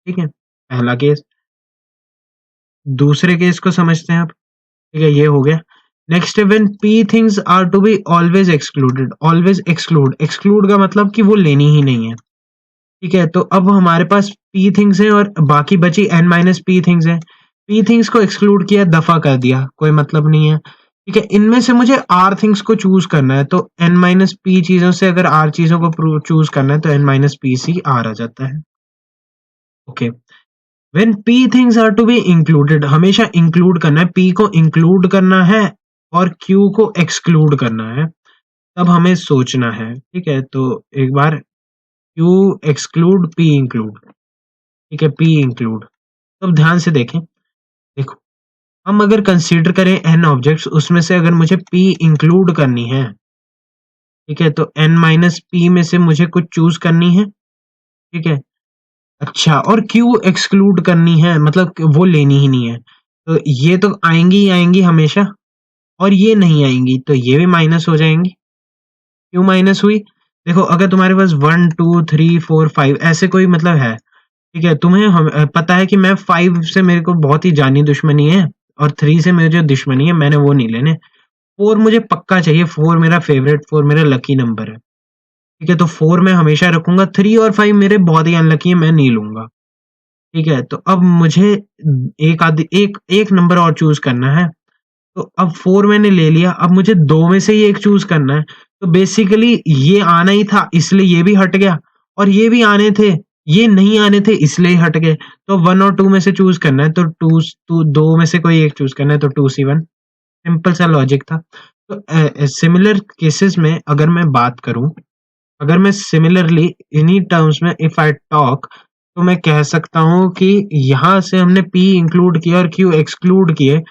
ठीक है, पहला केस। दूसरे केस को समझते हैं आप, ठीक है, ये हो गया। नेक्स्ट है, when p things are to be always excluded, always exclude, exclude का मतलब कि वो लेनी ही नहीं है, ठीक है। तो अब हमारे पास p थिंग्स है और बाकी बची n माइनस p थिंग्स है, p थिंग्स को एक्सक्लूड किया, दफा कर दिया, कोई मतलब नहीं है, ठीक है। इनमें से मुझे r थिंग्स को चूज करना है, तो n माइनस p चीजों से अगर r चीजों को चूज करना है तो n minus p C r आ जाता है, okay. When p things are to be included, हमेशा इंक्लूड करना है, p को इंक्लूड करना है और q को एक्सक्लूड करना है, तब हमें सोचना है, ठीक है। तो एक बार q एक्सक्लूड p इंक्लूड, ठीक है, p इंक्लूड। तो अब ध्यान से देखें, देखो, हम अगर कंसीडर करें n ऑब्जेक्ट्स, उसमें से अगर मुझे p इंक्लूड करनी है, ठीक है, तो n माइनस p में से मुझे कुछ चूज करनी है, ठीक है। अच्छा, और q एक्सक्लूड करनी है, मतलब कि वो लेनी ही नहीं है, तो ये तो आएंगी ही आएंगी हमेशा, और ये नहीं आएंगी, तो ये भी माइनस हो जाएंगी। क्यों माइनस हुई, देखो, अगर तुम्हारे पास 1 2 3 4 5 ऐसे कोई मतलब है, ठीक है, तुम्हें पता है कि मैं 5 से मेरे को बहुत ही जानी दुश्मनी है, और 3 से मुझे दुश्मनी है, मैंने वो नहीं लेने, 4 मुझे पक्का चाहिए, 4 मेरा फेवरेट, 4 मेरा लकी नंबर है, ठीक है। तो 4 मैं हमेशा रखूंगा, 3 और 5 मेरे बहुत ही अनलकी है, मैं नहीं लूंगा, ठीक है। तो अब मुझे एक एक नंबर और चूज करना है, तो अब 4 मैंने ले लिया, अब मुझे दो में से ही एक चूज करना है, तो बेसिकली ये आना ही था इसलिए ये भी हट गया, और ये भी आने थे, ये नहीं आने थे इसलिए ही हट गए, तो 1 और 2 में से चूज करना है, तो टू दो में से कोई एक चूज करना है, तो 2C1, सिंपल सा लॉजिक था। तो सिमिलर केसेस में अगर मैं बात करूं, अगर मैं सिमिलरली इन्हीं टर्म्स में इफ आई टॉक, तो मैं कह सकता हूं कि यहां से हमने p इंक्लूड किया और q एक्सक्लूड किए,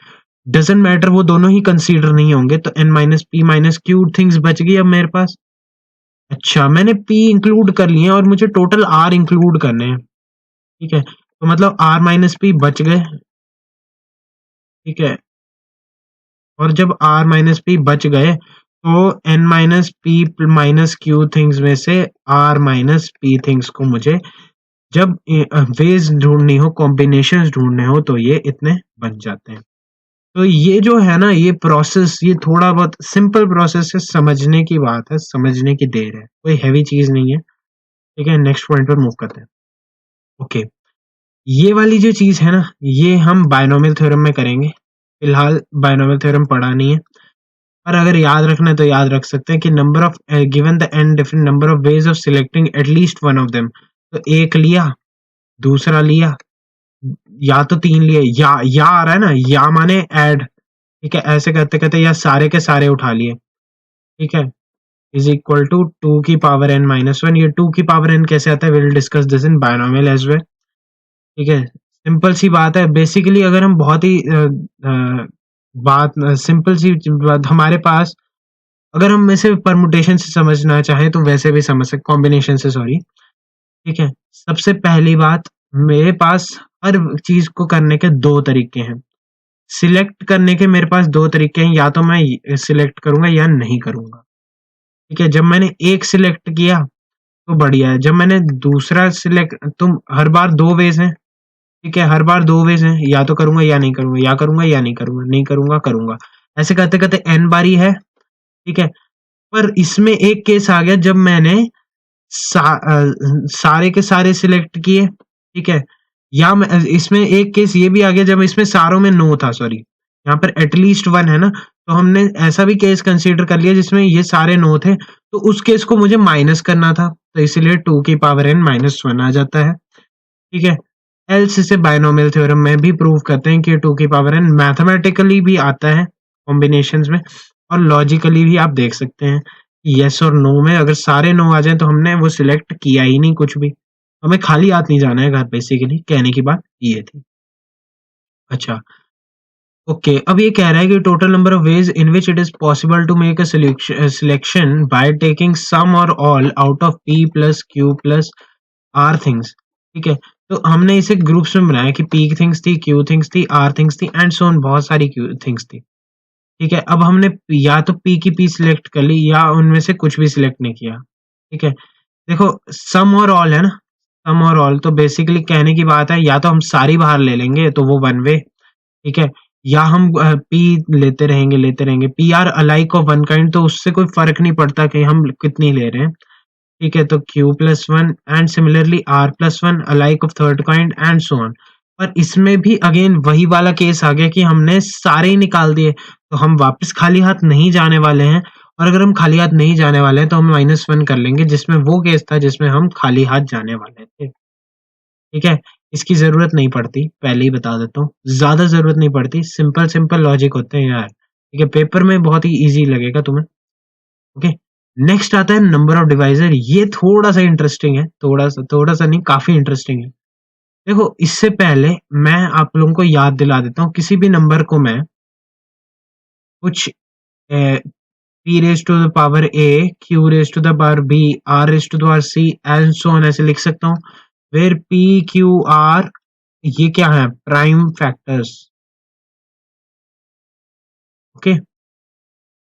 डजेंट मैटर, वो दोनों ही कंसीडर नहीं होंगे, तो n minus P minus Q things बच गई अब मेरे पास। अच्छा, मैंने p इंक्लूड कर लिए और मुझे टोटल r इंक्लूड करने हैं, ठीक है, तो मतलब r माइनस पी बच गए, ठीक है। और जब r माइनस पी बच गए, तो n minus P minus Q things में से r माइनस पी थिंग्स को मुझे जब वेज ढूंढनी हो, कॉम्बिनेशंस ढूंढने हो, तो ये इतने बन जाते हैं। तो ये जो है ना, ये प्रोसेस, ये थोड़ा बहुत सिंपल प्रोसेस है, समझने की बात है, समझने की देर है, कोई हैवी चीज नहीं है। ठीक है, नेक्स्ट पॉइंट पर मूव करते हैं। ओके, ये वाली जो चीज है ना, ये हम बायनोमियल थ्योरम में करेंगे। फिलहाल बायनोमियल थ्योरम पढ़ा नहीं है, पर अगर याद रखना है तो याद रख सकते हैं कि number of given the n different number of ways of selecting at least one of them. तो एक लिया, दूसरा लिया, या तो तीन लिए, या आ रहा है ना, या माने ऐड। ठीक है, ऐसे करते करते या सारे के सारे उठा लिए। ठीक है, इज इक्वल टू टू की पावर एन माइनस वन। ये टू की पावर एन कैसे आता है, will discuss this in binomial as well. ठीक है, सिंपल सी बात है। बेसिकली अगर हम बहुत ही बात सिंपल सी बात हमारे पास, अगर हम इसे परमुटेशन से समझना चाहें तो वैसे भी समझ सकते, कॉम्बिनेशन से, सॉरी। ठीक है, सबसे पहली बात, मेरे पास हर चीज को करने के दो तरीके हैं। सिलेक्ट करने के मेरे पास दो तरीके हैं, या तो मैं सिलेक्ट करूंगा या नहीं करूंगा। ठीक है, जब मैंने एक सिलेक्ट किया तो बढ़िया है, जब मैंने दूसरा सिलेक्ट, तुम हर बार दो वेज हैं। ठीक है, हर बार दो वेज हैं, या तो करूंगा या नहीं करूंगा, या करूंगा या नहीं करूंगा, नहीं करूंगा करूंगा, ऐसे करते करते एन बारी है। ठीक है, पर इसमें एक केस आ गया जब मैंने सारे के सारे सिलेक्ट किए। ठीक है, या इसमें एक केस ये भी आ गया जब इसमें सारों में नो था, सॉरी, यहाँ पर एटलीस्ट वन है ना, तो हमने ऐसा भी केस कंसीडर कर लिया जिसमें ये सारे नो थे, तो उस केस को मुझे माइनस करना था, तो इसलिए टू की पावर एन माइनस वन आ जाता है। ठीक है, एल्स इसे बायनोमियल थ्योरम में भी प्रूव करते हैं कि टू की पावर एन मैथमेटिकली भी आता है कॉम्बिनेशंस में, और लॉजिकली भी आप देख सकते हैं यस और नो में अगर सारे नो आ जाएं तो हमने वो सिलेक्ट किया ही नहीं कुछ भी, हमें खाली हाथ नहीं जाना है घर। बेसिकली कहने की बात ये थी। अच्छा, ओके, अब ये कह रहा है कि total number of ways in which it is possible to make a selection by taking some और all out of P plus Q plus R things. ठीक है, तो हमने इसे ग्रुप्स में बनाया कि पी थिंग्स थी, क्यू थिंग्स थी, आर थिंग्स थी, एंड सो ऑन, बहुत सारी क्यू थिंग्स थी। ठीक है, अब हमने या तो पी की पी सिलेक्ट कर ली या उनमें से कुछ भी सिलेक्ट नहीं किया। ठीक है, देखो, सम और ऑल है ना, सम और ऑल तो बेसिकली कहने की बात है, या तो हम सारी बाहर ले लेंगे तो वो वन वे। ठीक है, या हम पी लेते रहेंगे, P R alike of one kind, तो उससे कोई फर्क नहीं पड़ता कि हम कितनी ले रहे हैं। ठीक है, तो q plus one and similarly r plus one alike of third kind and so on. पर इसमें भी अगेन वही वाला केस आ गया कि हमने सारे ही निकाल दिए, तो हम वापस खाली हाथ नहीं जाने वाले हैं। और अगर हम खाली हाथ नहीं जाने वाले हैं तो हम माइनस वन कर लेंगे, जिसमें वो केस था जिसमें हम खाली हाथ जाने वाले थे। ठीक है, इसकी जरूरत नहीं पड़ती, पहले ही बता देता हूँ, ज्यादा जरूरत नहीं पड़ती, सिंपल सिंपल लॉजिक होते हैं यार। ठीक है, पेपर में बहुत ही इजी लगेगा तुम्हें। ओके, नेक्स्ट आता है नंबर ऑफ डिवाइजर। ये थोड़ा सा इंटरेस्टिंग है, थोड़ा सा नहीं, काफी इंटरेस्टिंग है। देखो, इससे पहले मैं आप लोगों को याद दिला देता हूँ, किसी भी नंबर को मैं कुछ p raise to the power a, q raise to the power b, r raise to the power c and so on ऐसे लिख सकता हूँ, वेयर p q r ये क्या है, prime factors. Okay,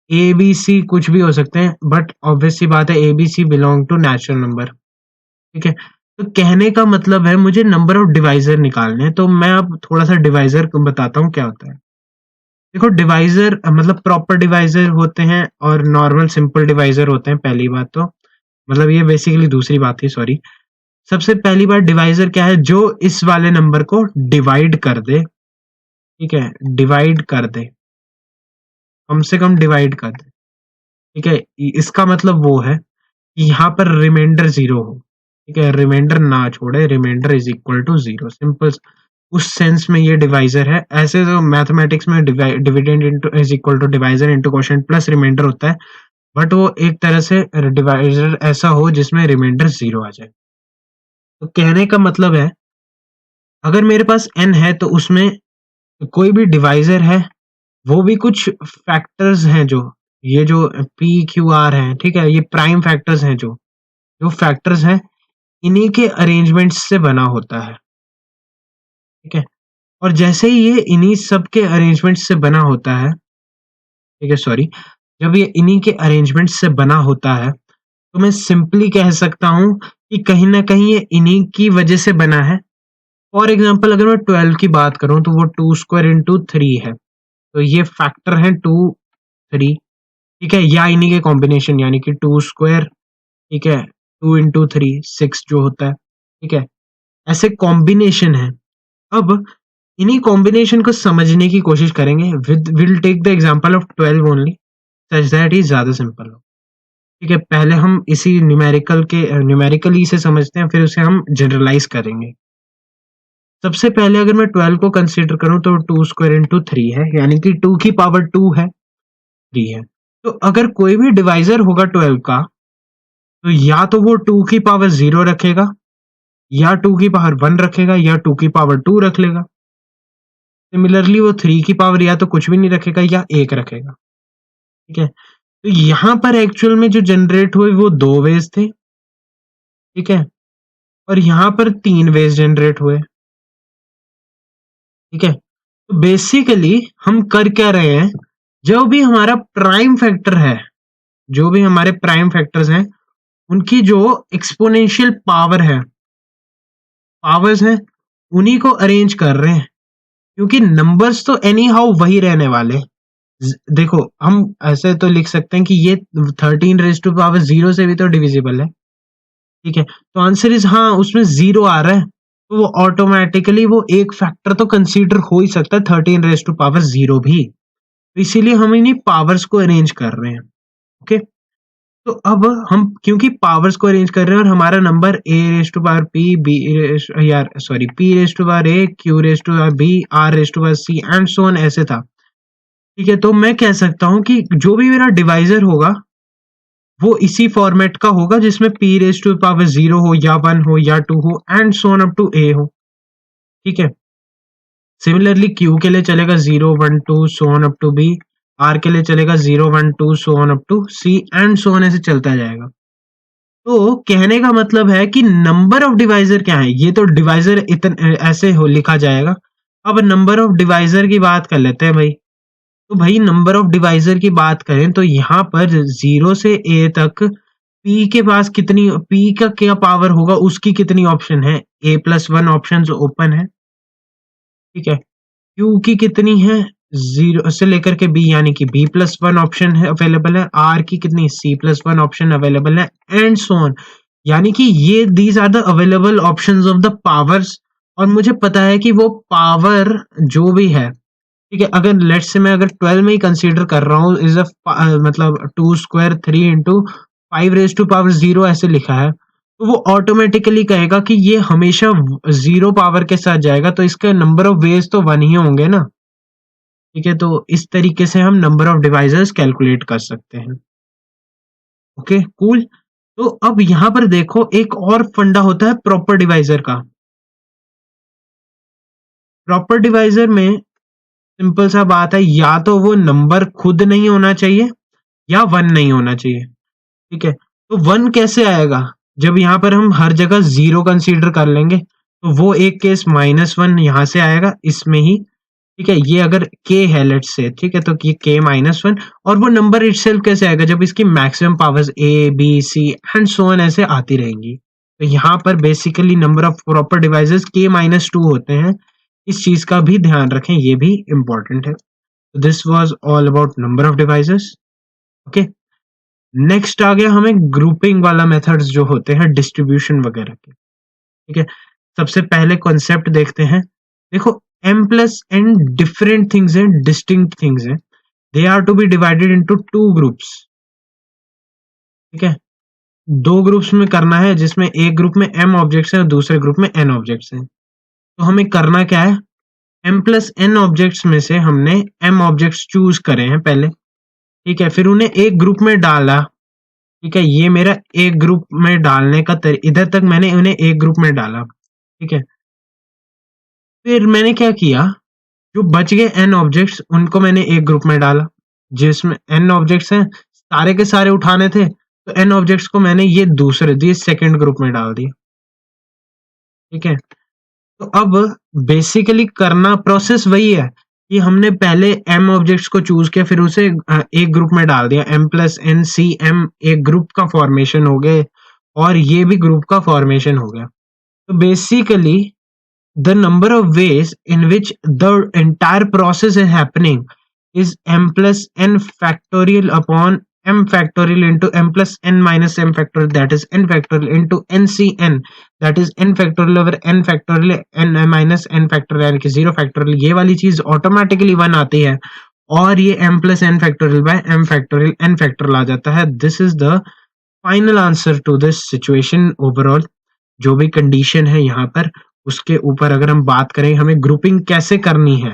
A B C कुछ भी हो सकते हैं, बट ऑब्वियस सी बात है A B C belong to natural number. ठीक है, तो कहने का मतलब है मुझे नंबर ऑफ डिवाइजर निकालने हैं, तो मैं अब थोड़ा सा डिवाइजर को बताता हूँ क्या होता है। देखो, डिवाइजर मतलब प्रॉपर डिवाइजर होते हैं और नॉर्मल सिंपल डिवाइजर होते हैं, पहली बात तो, मतलब ये बेसिकली दूसरी बात थी, सॉरी। सबसे पहली बात, डिवाइजर क्या है, जो इस वाले नंबर को डिवाइड कर दे। ठीक है, डिवाइड कर दे, कम से कम डिवाइड कर दे। ठीक है, इसका मतलब वो है कि यहाँ पर रिमाइंडर जीरो हो। ठीक है, रिमाइंडर ना छोड़े, remainder is equal to zero, simple, उस सेंस में ये डिवाइजर है। ऐसे तो मैथमेटिक्स में dividend into is equal to divisor into quotient plus remainder होता है, बट वो एक तरह से डिवाइजर ऐसा हो जिसमें रिमाइंडर जीरो आ जाए। तो कहने का मतलब है, अगर मेरे पास n है तो उसमें कोई भी डिवाइजर है, वो भी कुछ फैक्टर्स हैं, जो ये जो p q r है, ठीक है, ये प्राइम फैक्टर्स हैं, जो जो फैक्टर्स हैं, इन्हीं के अरेंजमेंट से बना होता है। ठीक है, और जैसे ही ये इन्हीं सब के अरेंजमेंट से बना होता है, ठीक है, सॉरी, जब ये इन्हीं के अरेंजमेंट से बना होता है, तो मैं सिंपली कह सकता हूँ कि कहीं न कहीं ये इन्हीं की वजह से बना है। फॉर एग्ज़ाम्पल अगर मैं 12 की बात करूँ तो वो 2 स्क्वायर इंटू 3 है। तो ये फैक्टर हैं 2, 3, ठीक है? या इन्हीं के कॉम्बिनेशन यानी कि 2 स्क्वायर, ठीक है? 2 इंटू 3 6 जो होता है, ठीक है? ऐसे कॉम्बिनेशन है। अब इन्हीं कॉम्बिनेशन को समझने की कोशिश करेंगे। Will take the example of 12 only such that ये ज़्यादा सिंपल हो। ठीक है? पहले हम इसी न्यूमेरिकली इसे समझते हैं, फिर उसे हम जनरलाइज़ करेंगे। सबसे पहले अगर मैं 12 को कंसीडर करूँ तो 2 स्क्वायर इंटू 3 है, यानी कि 2 की पावर 2 है, 3 है। तो अगर कोई भी डिवाइज़र होगा 12 का, तो या तो वो 2 की पावर 0 रखेगा, या 2 की पावर 1 रखेगा, या 2 की पावर 2 रख लेगा। सिमिलरली वो 3 की पावर या तो कुछ भी नहीं रखेगा या 1 रखेगा, ठीक है? तो यहाँ पर एक्चुअल में जो जनरेट हुए वो 2 वेव्स थे, ठीक है? और यहाँ पर 3 वेव्स जनरेट हुए, ठीक है? तो बेसिकली हम कर क्या रहे हैं, जो भी हमारा प्राइम फैक्टर है, जो भी हमारे प्राइम फैक्टर्स हैं, उनकी जो एक्सपोनेंशियल पावर्स हैं, उन्हीं को अरेंज कर रहे हैं, क्योंकि नंबर्स तो एनी हाउ वही रहने वाले। देखो हम ऐसे तो लिख सकते हैं कि ये 13 रेज टू पावर 0 से भी तो डिविजिबल है, ठीक है? तो आंसर इज हाँ, उसमें 0 आ रहा है, तो वो ऑटोमेटिकली वो एक फैक्टर तो कंसीडर हो ही सकता है 13 रेज टू पावर 0 भी। तो इसीलिए हम इन्हीं पावर्स को अरेंज कर रहे हैं, ओके? तो अब हम क्योंकि पावर्स को अरेंज कर रहे हैं और हमारा number a raise to power p, b यार sorry, p raise to power a, q raise to power b, r raise to power c and so on ऐसे था, ठीक है? तो मैं कह सकता हूँ कि जो भी मेरा डिवाइजर होगा वो इसी फॉर्मेट का होगा जिसमें p रेज टू पावर 0 हो या 1 हो या 2 हो and so on up to a हो, ठीक है? सिमिलरली q के लिए चलेगा 0 1 2 so on up to b, r के लिए चलेगा 0 1 2 so on up to c and so on ऐसे चलता जाएगा। तो कहने का मतलब है कि नंबर ऑफ डिवाइजर क्या है, ये तो डिवाइजर ऐसे हो लिखा जाएगा। अब नंबर ऑफ डिवाइजर की बात कर लेते हैं भाई। तो भाई नंबर ऑफ डिवाइजर की बात करें तो यहाँ पर 0 से a तक p के पास कितनी, p का क्या पावर होगा, उसकी कितनी ऑप्शन है, a प्लस 1 ऑप्शन ओपन है, ठीक है? q की कितनी है, 0 से लेकर के b यानी कि b प्लस 1 ऑप्शन है अवेलेबल है, r की कितनी, c प्लस 1 ऑप्शन अवेलेबल है एंड सो ऑन। यानी कि ये these are the available options of the powers, और मुझे पता है कि वो पावर जो भी है, ठीक है? अगर लेट्स से मैं अगर 12 में ही कंसीडर कर रहा हूँ इज अ मतलब 2 square 3 into 5 raise to power 0 ऐसे लिखा है, तो वो ऑटोमेटिकली कहेगा कि ये हमेशा 0 पावर के साथ जाएगा, तो इसका नंबर ऑफ वेज तो 1 ही होंगे ना, ठीक है? तो इस तरीके से हम नंबर ऑफ डिवाइजर्स कैलकुलेट कर सकते हैं। Okay cool. तो अब यहाँ पर देखो एक और फंडा होता है प्रॉपर डिवाइजर का। प्रॉपर डिवाइजर में सिंपल सा बात है, या तो वो नंबर खुद नहीं होना चाहिए या 1 नहीं होना चाहिए, ठीक है? तो 1 कैसे आएगा, जब यहाँ पर हम हर जगह 0 कंसीडर कर लेंगे, तो वो एक केस -1 यहाँ से आएगा इसमें ही, ठीक है? ये अगर k है लेट्स से, ठीक है? तो ये k -1, और वो नंबर इटसेल्फ कैसे आएगा, जब इसकी maximum powers a b c and so on ऐसे आती रहेंगी। तो यहाँ पर basically number of proper devices k-2 होते हैं। इस चीज का भी ध्यान रखें, ये भी इंपॉर्टेंट है। This was all about number of devices, okay? Next आ गया हमें ग्रुपिंग वाला मेथड्स जो होते हैं डिस्ट्रीब्यूशन वगैरह के, ठीक है? सबसे पहले कॉन्सेप्ट देखते हैं। देखो m plus n different things हैं, डिस्टिंक्ट थिंग्स हैं। They are to be divided into 2 groups, ठीक है? 2 ग्रुप्स में करना है, जिसमें एक ग्रुप में m ऑब्जेक्ट्स हैं और दूसरे ग्रुप में n ऑब्जेक्ट्स हैं। तो हमें करना क्या है, m प्लस n ऑब्जेक्ट्स में से हमने m ऑब्जेक्ट्स चूज करे हैं पहले, ठीक है? फिर उन्हें एक ग्रुप में डाला, ठीक है? ये मेरा एक ग्रुप में डालने का इधर तक मैंने उन्हें एक ग्रुप में डाला, ठीक है? फिर मैंने क्या किया, जो बच गए n ऑब्जेक्ट्स उनको मैंने एक ग्रुप में डाला, जिसमें n ऑब्जेक्ट्स हैं सारे के सारे उठाने थे, तो n ऑब्जेक्ट्स को मैंने ये सेकंड ग्रुप में डाल दिया, ठीक है? तो अब बेसिकली करना प्रोसेस वही है, कि हमने पहले m ऑब्जेक्ट्स को चूज किया, फिर उसे एक ग्रुप में डाल दिया, m plus n C m एक ग्रुप का फॉर्मेशन हो गए, और ये भी ग्रुप का फॉर्मेशन हो गया। तो basically the number of ways in which the entire process is happening is m plus n factorial upon m factorial into m plus n minus m factorial, that is n factorial into ncn, that is n factorial over n factorial n minus n factorial, यानी कि 0 factorial, ये वाली चीज automatically 1 आती है, और ये m plus n factorial by m factorial n factorial आ जाता है। This is the final answer to this situation overall. जो भी कंडीशन है यहाँ पर, उसके ऊपर अगर हम बात करें, हमें ग्रुपिंग कैसे करनी है,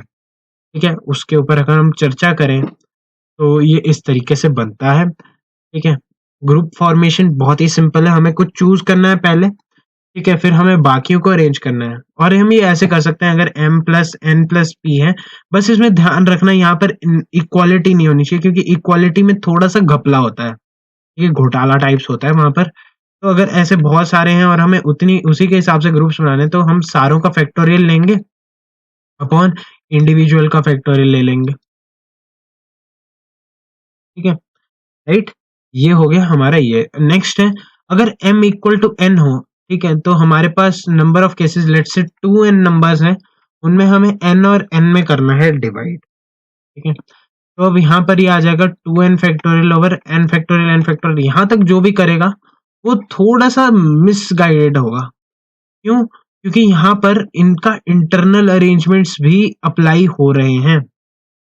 ठीक है, उसके ऊपर अगर हम चर्चा करें तो ये इस तरीके से बनता है। ठीक है, ग्रुप फॉर्मेशन बहुत ही सिंपल है, हमें कुछ चूज करना है पहले, ठीक है, फिर हमें बाकियों को अरेंज करना है, और हम ये ऐसे कर सकते हैं अगर m plus n plus p है। बस इसमें ध्यान रखना यहाँ पर इक्वालिटी नहीं होनी चाहिए, क्योंकि इक्वालिटी में थोड़ा सा घपला होता है, ये घोटाला टाइप्स होता है वहां पर। तो अगर ऐसे बहुत सारे हैं और हमें उतनी उसी के हिसाब से ग्रुप्स बनाने हैं, तो हम सारों का फैक्टोरियल लेंगे अपॉन इंडिविजुअल का फैक्टोरियल ले लेंगे। ठीक है, राइट, ये हो गया हमारा ये। नेक्स्ट है, अगर m इक्वल टू n हो, ठीक है, तो हमारे पास number of cases, let's say 2n numbers हैं, उनमें हमें n और n में करना है डिवाइड। ठीक है, तो अब यहाँ पर ये आ जाएगा 2n factorial over n factorial n factorial. यहाँ तक जो भी करेगा वो थोड़ा सा मिसगाइडेड होगा। क्यों? क्योंकि यहाँ पर इनका इंटरनल अरेंजमेंट्स भी अप्लाई हो रहे हैं।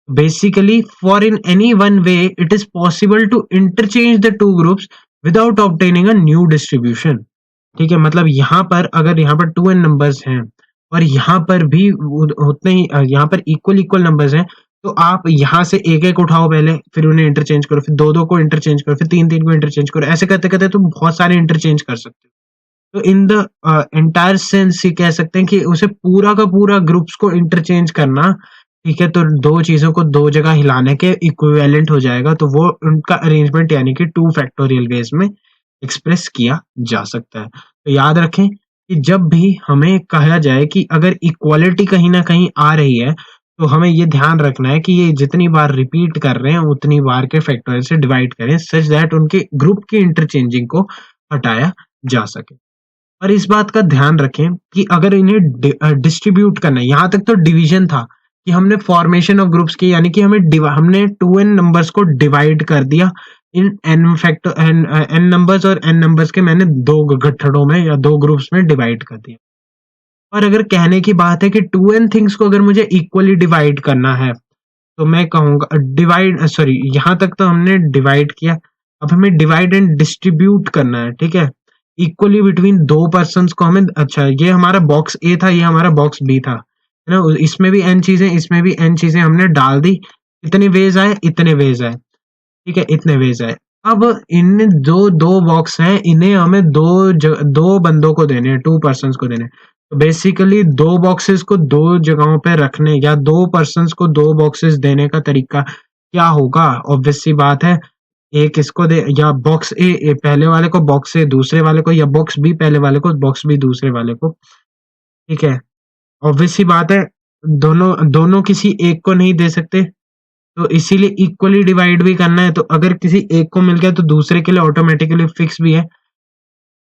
Basically for in any one way it is possible to interchange the two groups without obtaining a new distribution. ठीक है, मतलब यहाँ पर अगर यहाँ पर 2n नंबर्स हैं और यहाँ पर भी उतने ही यहाँ पर इक्वल इक्वल नंबर्स हैं, तो आप यहाँ से एक एक उठाओ पहले, फिर उन्हें इंटरचेंज करो, फिर दो दो को इंटरचेंज करो, फिर तीन तीन को इंटरचेंज करो, ऐसे करते करते तुम बहुत सारे इंटरचेंज कर सकते हो। तो इन द एंटायर सेंस ये कह सकते हैं कि उसे पूरा का पूरा ग्रुप्स को इंटरचेंज करना, ठीक है, तो दो चीजों को दो जगह हिलाने के इक्विवेलेंट हो जाएगा, तो वो उनका अरेंजमेंट यानी कि 2 फैक्टोरियल वेज में एक्सप्रेस किया जा सकता है। तो याद रखें कि जब भी हमें कहा जाए कि अगर इक्वालिटी कहीं ना कहीं आ रही है, तो हमें ये ध्यान रखना है कि ये जितनी बार रिपीट कर रहे हैं उतनी बार के फैक्टोरियल से डिवाइड करें, सच दैट उनके ग्रुप की इंटरचेंजिंग को हटाया जा सके। और इस बात का ध्यान रखें कि अगर इन्हें डिस्ट्रीब्यूट करना है, यहाँ तक तो डिवीजन था कि हमने फॉर्मेशन ऑफ ग्रुप्स की, यानी कि हमने 2n नंबर्स को डिवाइड कर दिया इन n फैक्टर n नंबर्स, और n नंबर्स के मैंने दो गठड़ों में या दो ग्रुप्स में डिवाइड कर दिया। और अगर कहने की बात है कि 2n थिंग्स को अगर मुझे इक्वली डिवाइड करना है, तो मैं कहूंगा डिवाइड, सॉरी, यहाँ तक तो हमने डिवाइड किया, अब हमें डिवाइड एंड डिस्ट्रीब्यूट करना है। ठीक है, इक्वली बिटवीन दो पर्सन को हमें, अच्छा, ये हमारा बॉक्स ए था, ये हमारा बॉक्स बी था, है ना, इसमें भी n चीजें, इसमें भी n चीजें हमने डाल दी, इतने वेज आए, इतने वेज आए, ठीक है, इतने वेज आए। अब इन जो दो बॉक्स हैं, इन्हें हमें दो बंदों को देने हैं, 2 पर्सन को देने हैं। तो बेसिकली दो बॉक्सेस को दो जगहों पे रखने, या दो पर्सन को दो बॉक्सेस देने का तरीका क्या होगा? ऑब्वियस सी बात है, एक इसको दे, या बॉक्स ए पहले वाले को, बॉक्स ए दूसरे वाले को, या बॉक्स बी पहले वाले को, बॉक्स बी दूसरे वाले को। ठीक है, ऑब्वियस सी बात है, दोनों दोनों किसी एक को नहीं दे सकते, तो इसीलिए इक्वली डिवाइड भी करना है। तो अगर किसी एक को मिल गया तो दूसरे के लिए ऑटोमेटिकली फिक्स भी है।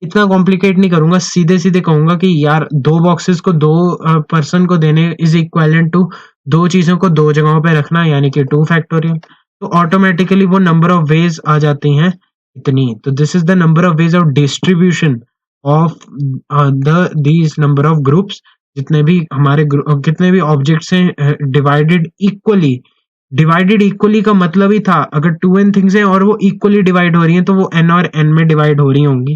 इतना कॉम्प्लिकेट नहीं करूंगा, सीधे सीधे कहूंगा कि यार दो बॉक्सेस को दो पर्सन को देने इज इक्वलेंट टू दो चीजों को दो जगहों पे रखना, यानी कि 2 फैक्टोरियल। तो ऑटोमेटिकली वो नंबर ऑफ वेज आ जाती हैं इतनी। तो this is the number of ways of distribution of these number of groups, जितने भी हमारे कितने भी ऑब्जेक्ट्स हैं डिवाइडेड इक्वली। डिवाइडेड इक्वली का मतलब ही था, अगर 2n थिंग्स हैं और वो इक्वली डिवाइड हो रही हैं, तो वो n और n में डिवाइड हो रही होंगी।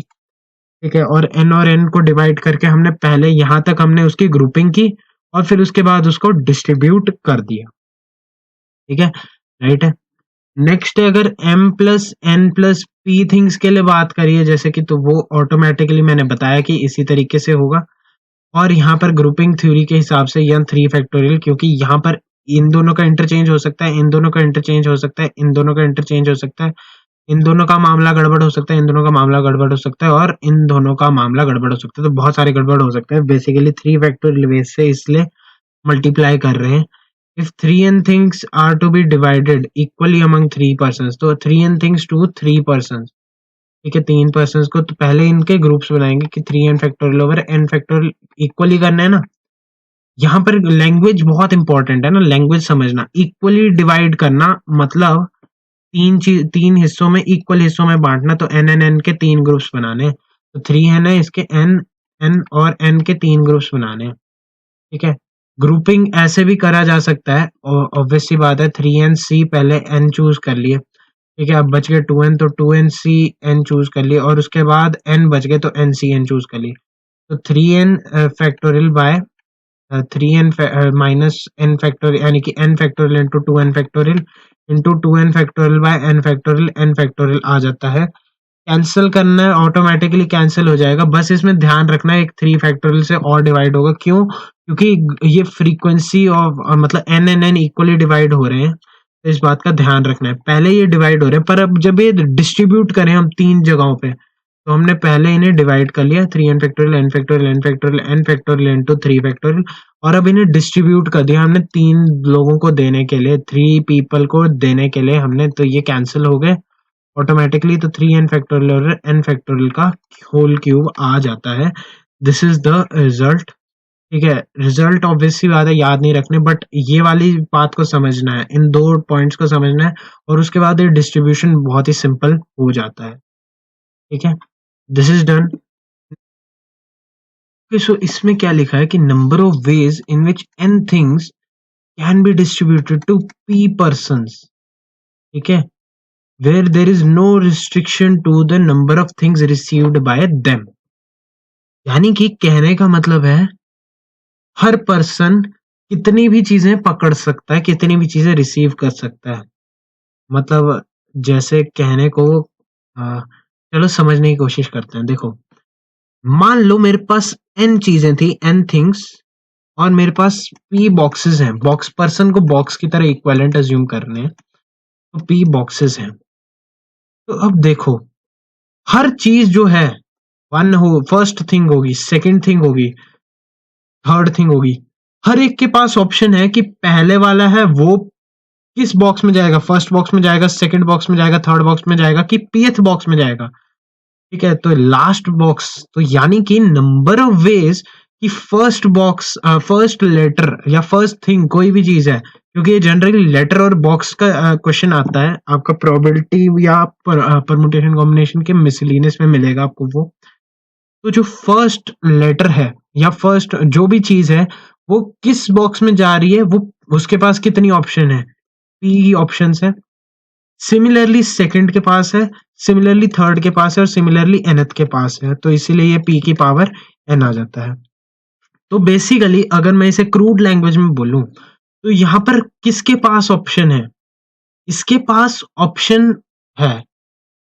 ठीक है, और n और n को डिवाइड करके हमने पहले यहाँ तक हमने उसकी ग्रुपिंग की, और फिर उसके बाद उसको डिस्ट्रीब्यूट कर दिया। ठीक है, राइट है। नेक्स्ट है, अगर m plus n plus p things के लिए बात करिए जैसे कि, तो वो ऑटोमेटिकली मैंने बताया कि इसी तरीके से होगा। और यहाँ पर ग्रुपिंग थ्योरी के हिसाब से यह 3 फैक्टोरियल, क्योंकि यहाँ पर इन दोनों का इंटरचेंज हो सकता है, इन दोनों का इंटरचेंज हो सकता है, इन दोनों का इंटरचेंज हो सकता है, इन दोनों का मामला गड़बड़ हो सकता है, इन दोनों का मामला गड़बड़ हो सकता है, और इन दोनों का मामला गड़बड़ हो सकता है। तो बहुत सारे गड़बड़ हो सकते हैं। बेसिकली 3 फैक्टोरियल वेज से इसलिए मल्टीप्लाई कर रहे हैं। If 3n things are to be divided equally among 3 person, तो 3n थिंग्स टू 3 पर्सन, ठीक है, 3 पर्सन को, तो पहले इनके ग्रुप्स बनाएंगे कि 3n factorial over n factorial equally करना है ना। यहाँ पर लैंग्वेज बहुत इंपॉर्टेंट है ना, लैंग्वेज समझना। इक्वली डिवाइड करना मतलब तीन हिस्सों में, इक्वल हिस्सों में बांटना, तो n के 3 ग्रुप्स बनाने, तो 3n है, इसके n और n के 3 ग्रुप्स बनाने, ठीक है। ग्रुपिंग ऐसे भी करा जा सकता है, ऑब्वियस सी बात है, 3nc पहले n चूज कर लिए, ठीक है, अब बच गए 2n, तो 2nc n चूज कर लिए, और उसके बाद n बच गए तो nc n चूज कर लिए, तो 3n factorial by 3n minus n factorial, यानी कि n factorial into 2n factorial into 2n factorial by n factorial आ जाता है। कैंसिल करना है, ऑटोमेटिकली कैंसिल हो जाएगा, बस इसमें ध्यान रखना है एक 3 फैक्टोरियल से और डिवाइड होगा, क्यों? क्योंकि ये फ्रीक्वेंसी ऑफ मतलब n इक्वली डिवाइड हो रहे हैं, तो इस बात का ध्यान रखना है। पहले ये डिवाइड हो रहे हैं, पर अब जब ये डिस्ट्रीब्यूट करें हम 3 जगहों पे, तो हमने पहले इन्हें डिवाइड कर लिया, 3n factorial n factorial n factorial n factorial into 3 factorial, और अब इन्हें डिस्ट्रीब्यूट कर दिया हमने 3 लोगों को देने के लिए, 3 पीपल को देने के लिए हमने, तो ये कैंसिल हो गए ऑटोमेटिकली, तो 3n फैक्टोरियल और n फैक्टोरियल का होल क्यूब आ जाता है। दिस इज द रिजल्ट, ठीक है। रिजल्ट ऑब्वियसली बात है, याद नहीं रखने, बट ये वाली बात को समझना है, इन 2 पॉइंट्स को समझना है, और उसके बाद ये डिस्ट्रीब्यूशन बहुत ही सिंपल हो जाता है, ठीक है। This is done. सो इसमें क्या लिखा है कि number of ways in which n things can be distributed to p persons, ठीक है, where there is no restriction to the number of things received by them। यानी कि कहने का मतलब है हर पर्सन कितनी भी चीजें पकड़ सकता है, कितनी भी चीजें रिसीव कर सकता है। मतलब जैसे कहने को चलो समझने की कोशिश करते हैं। देखो, मान लो मेरे पास n चीजें थी, n थिंग्स, और मेरे पास p बॉक्सेस हैं। बॉक्स पर्सन को बॉक्स की तरह इक्विवेलेंट अज्यूम करने हैं, तो p बॉक्सेस हैं। तो अब देखो, हर चीज जो है, वन हो, फर्स्ट थिंग होगी, सेकंड थिंग होगी, थर्ड थिंग होगी, हर एक के पास ऑप्शन है कि पहले वाला है वो किस बॉक्स में जाएगा, फर्स्ट बॉक्स में जाएगा, सेकंड बॉक्स में जाएगा, थर्ड बॉक्स में जाएगा, कि पीएथ बॉक्स में जाएगा, ठीक है। तो लास्ट बॉक्स, तो यानी कि नंबर ऑफ वेज कि फर्स्ट बॉक्स, फर्स्ट लेटर या फर्स्ट थिंग कोई भी चीज है, क्योंकि ये जनरली लेटर और बॉक्स का क्वेश्चन आता है आपका प्रोबेबिलिटी या परमुटेशन कॉम्बिनेशन के मिसलिनियस में मिलेगा आपको वो। तो जो फर्स्ट लेटर है या फर्स्ट जो भी चीज है, वो किस बॉक्स में जा रही है, वो उसके पास कितनी ऑप्शन है, पी ऑप्शन है। सिमिलरली सेकंड के पास है, सिमिलरली थर्ड के पास है, और सिमिलरली nth के पास है, तो इसीलिए ये p की पावर n आ जाता है। तो बेसिकली अगर मैं इसे क्रूड लैंग्वेज में बोलूं, तो यहाँ पर किसके पास ऑप्शन है? इसके पास ऑप्शन है,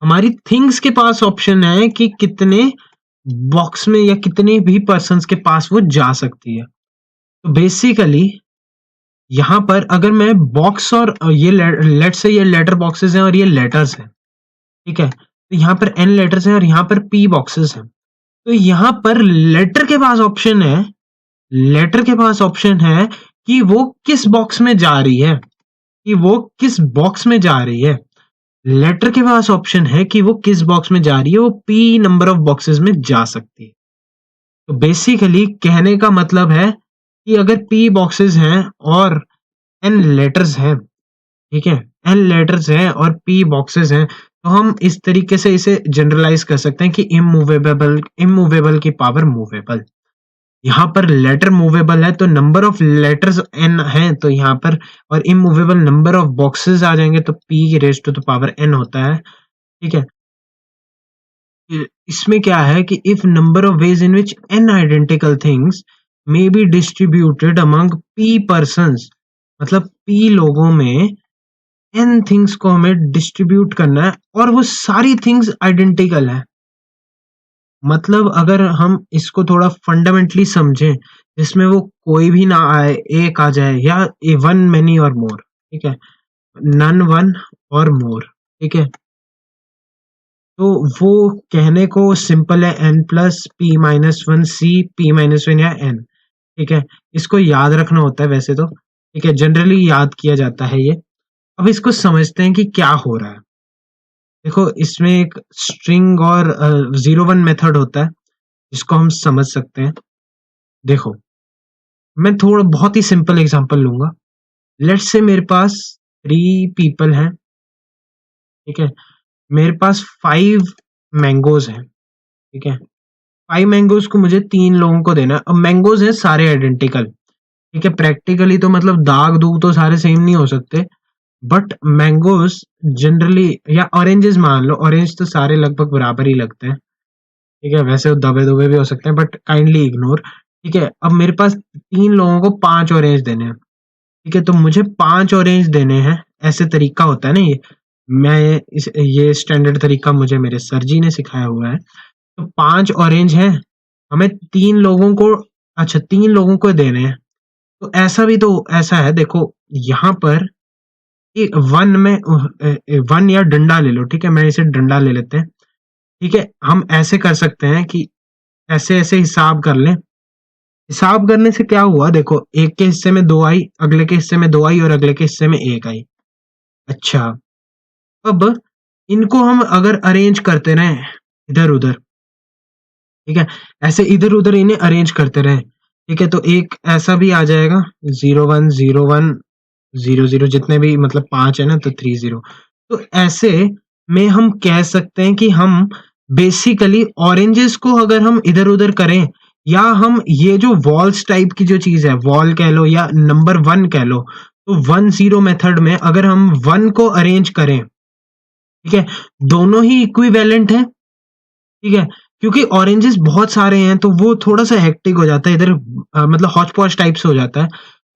हमारी थिंग्स के पास ऑप्शन है कि कितने बॉक्स में या कितने भी पर्सन्स के पास वो जा सकती है। तो बेसिकली यहाँ पर अगर मैं बॉक्स और ये लेट से ये लेटर बॉक्सेस हैं और ये लेटर्स हैं, ठीक है, तो यहाँ पर n लेटर्स हैं और यहाँ पर p बॉक्सेस हैं। तो यहाँ पर लेटर के पास ऑप्शन है, लेटर के पास ऑप्शन है कि वो किस बॉक्स में जा रही है, कि वो किस बॉक्स में जा रही है। लेटर के पास ऑप्शन है कि वो किस बॉक्स में जा रही है, वो p नंबर ऑफ बॉक्सेस में जा सकती है। तो बेसिकली कहने का मतलब है कि अगर p बॉक्सेस हैं और n लेटर्स हैं, ठीक है, n लेटर्स हैं और p बॉक्सेस हैं, तो हम इस तरीके से इसे जनरलाइज कर सकते हैं कि इमूवेबल की पावर मूवेबल। यहाँ पर लेटर मूवेबल है तो नंबर ऑफ लेटर्स n है, तो यहाँ पर, और इमूवेबल नंबर ऑफ बॉक्सेस आ जाएंगे तो p की raise to the power n होता है, ठीक है। इसमें क्या है कि if number of ways in which n identical things may be distributed among p persons, मतलब p लोगों में n थिंग्स को हमें डिस्ट्रीब्यूट करना है और वो सारी थिंग्स आइडेंटिकल है। मतलब अगर हम इसको थोड़ा फंडामेंटली समझें, जिसमें वो कोई भी ना आए, एक आ जाए, या ए वन मेनी और मोर, ठीक है, नन वन और मोर, ठीक है, तो वो कहने को सिंपल है n plus p minus one C p minus one या n, ठीक है। इसको याद रखना होता है वैसे तो, ठीक है, जनरली याद किया जाता है ये। अब इसको समझते हैं कि क्या हो रहा है। देखो इसमें एक स्ट्रिंग और 0-1 मेथड होता है, जिसको हम समझ सकते हैं। देखो, मैं थोड़ा बहुत ही सिंपल एग्जांपल लूँगा। लेट्स से मेरे पास 3 पीपल हैं, ठीक है? मेरे पास 5 मैंगोज़ हैं, ठीक है? 5 मैंगोज़ को मुझे 3 लोगों को देना है। अब मैंगोज़ हैं सारे आइडेंटिकल, ठीक है? प्रैक्टिकली तो मतलब दाग-दूग तो सारे सेम नहीं हो सकते, बट मैंगोज़ जनरली या ऑरेंजेस मान लो, ऑरेंज तो सारे लगभग बराबर ही लगते हैं, ठीक है? वैसे दबे-दुबे भी हो सकते हैं बट काइंडली इग्नोर, ठीक है? अब मेरे पास 3 लोगों को 5 ऑरेंज देने हैं, ठीक है? तो मुझे 5 ऑरेंज देने हैं, ऐसे तरीका होता है ना ये। ये स्टैंडर्ड तरीका मुझे मेरे सर जी ने सिखाया हुआ है। तो 5 ऑरेंज हैं, हमें 3 लोगों को, अच्छा 3 लोगों को देने हैं। तो ऐसा भी तो ऐसा है, देखो यहाँ पर ये 1 या डंडा ले लो, ठीक है? मैं इसे डंडा ले लेते हैं, ठीक है? हम ऐसे कर सकते हैं कि ऐसे-ऐसे हिसाब कर लें। हिसाब करने से क्या हुआ, देखो एक के हिस्से में 2 आई, अगले के हिस्से में 2 आई और अगले के हिस्से में 1 आई। अच्छा, अब इनको हम अगर अरेंज करते रहें इधर-उधर, ठीक है? ऐसे इधर-उधर इन्हें अरेंज करते रहें, ठीक है? तो एक ऐसा भी आ जाएगा 0-1 0-1 0-0, जितने भी मतलब 5 है ना, तो 3-0। तो ऐसे में हम कह सकते हैं कि हम बेसिकली ऑरेंजेस को अगर हम इधर-उधर करें, या हम ये जो वॉल्स टाइप की जो चीज़ है, वॉल कह लो या नंबर 1 कह लो, तो 1-0 मेथड में अगर हम 1 को अरेंज करें, ठीक है? दोनों ही इक्विवेलेंट हैं, ठीक है? क्योंकि ऑरेंजेस बहुत सारे हैं तो वो थोड़ा-सा हेक्टिक हो जाता है इधर, मतलब हौच-पौच टाइप से हो जाता है।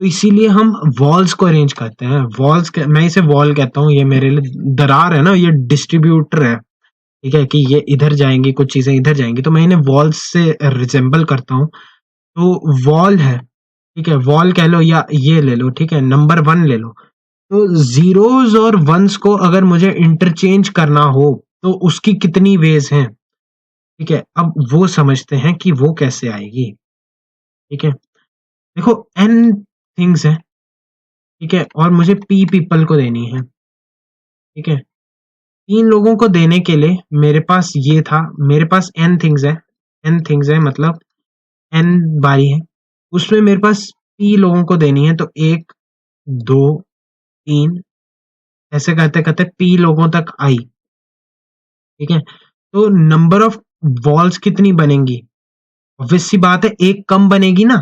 तो इसीलिए हम वॉल्स को अरेंज करते हैं। वॉल्स क मैं इसे वॉल कहता हूँ, ये मेरे लिए दरार है ना, ये डिस्ट्रीब्यूटर है, ठीक है? कि ये इधर जाएँगी, कुछ चीज़ें इधर जाएँगी, तो मैं इन्हें वॉल्स से रिज़ेम्बल करता हूँ। तो वॉल है, ठीक है? वॉल कह लो या ये ले लो, ठीक है? नंबर 1 ले लो। तो ज़ीरोज़ और वन्स को अगर मुझे इंटरचेंज करना हो, तो उसकी कितनी वेज़ हैं? ठीक है, अब वो समझते हैं कि वो कैसे आएगी, ठीक है? देखो n थिंग्स हैं, ठीक है? और मुझे p पीपल को देनी है, ठीक है? 3 लोगों को देने के लिए मेरे पास ये था, मेरे पास n थिंग्स है मतलब n बारी है, उसमें मेरे पास p लोगों को देनी है, तो 1, 2, 3 ऐसे करते-करते p लोगों तक आई, ठीक है? तो नंबर ऑफ वॉल्स कितनी बनेंगी? ऑब्वियस सी बात है, 1 कम बनेगी ना।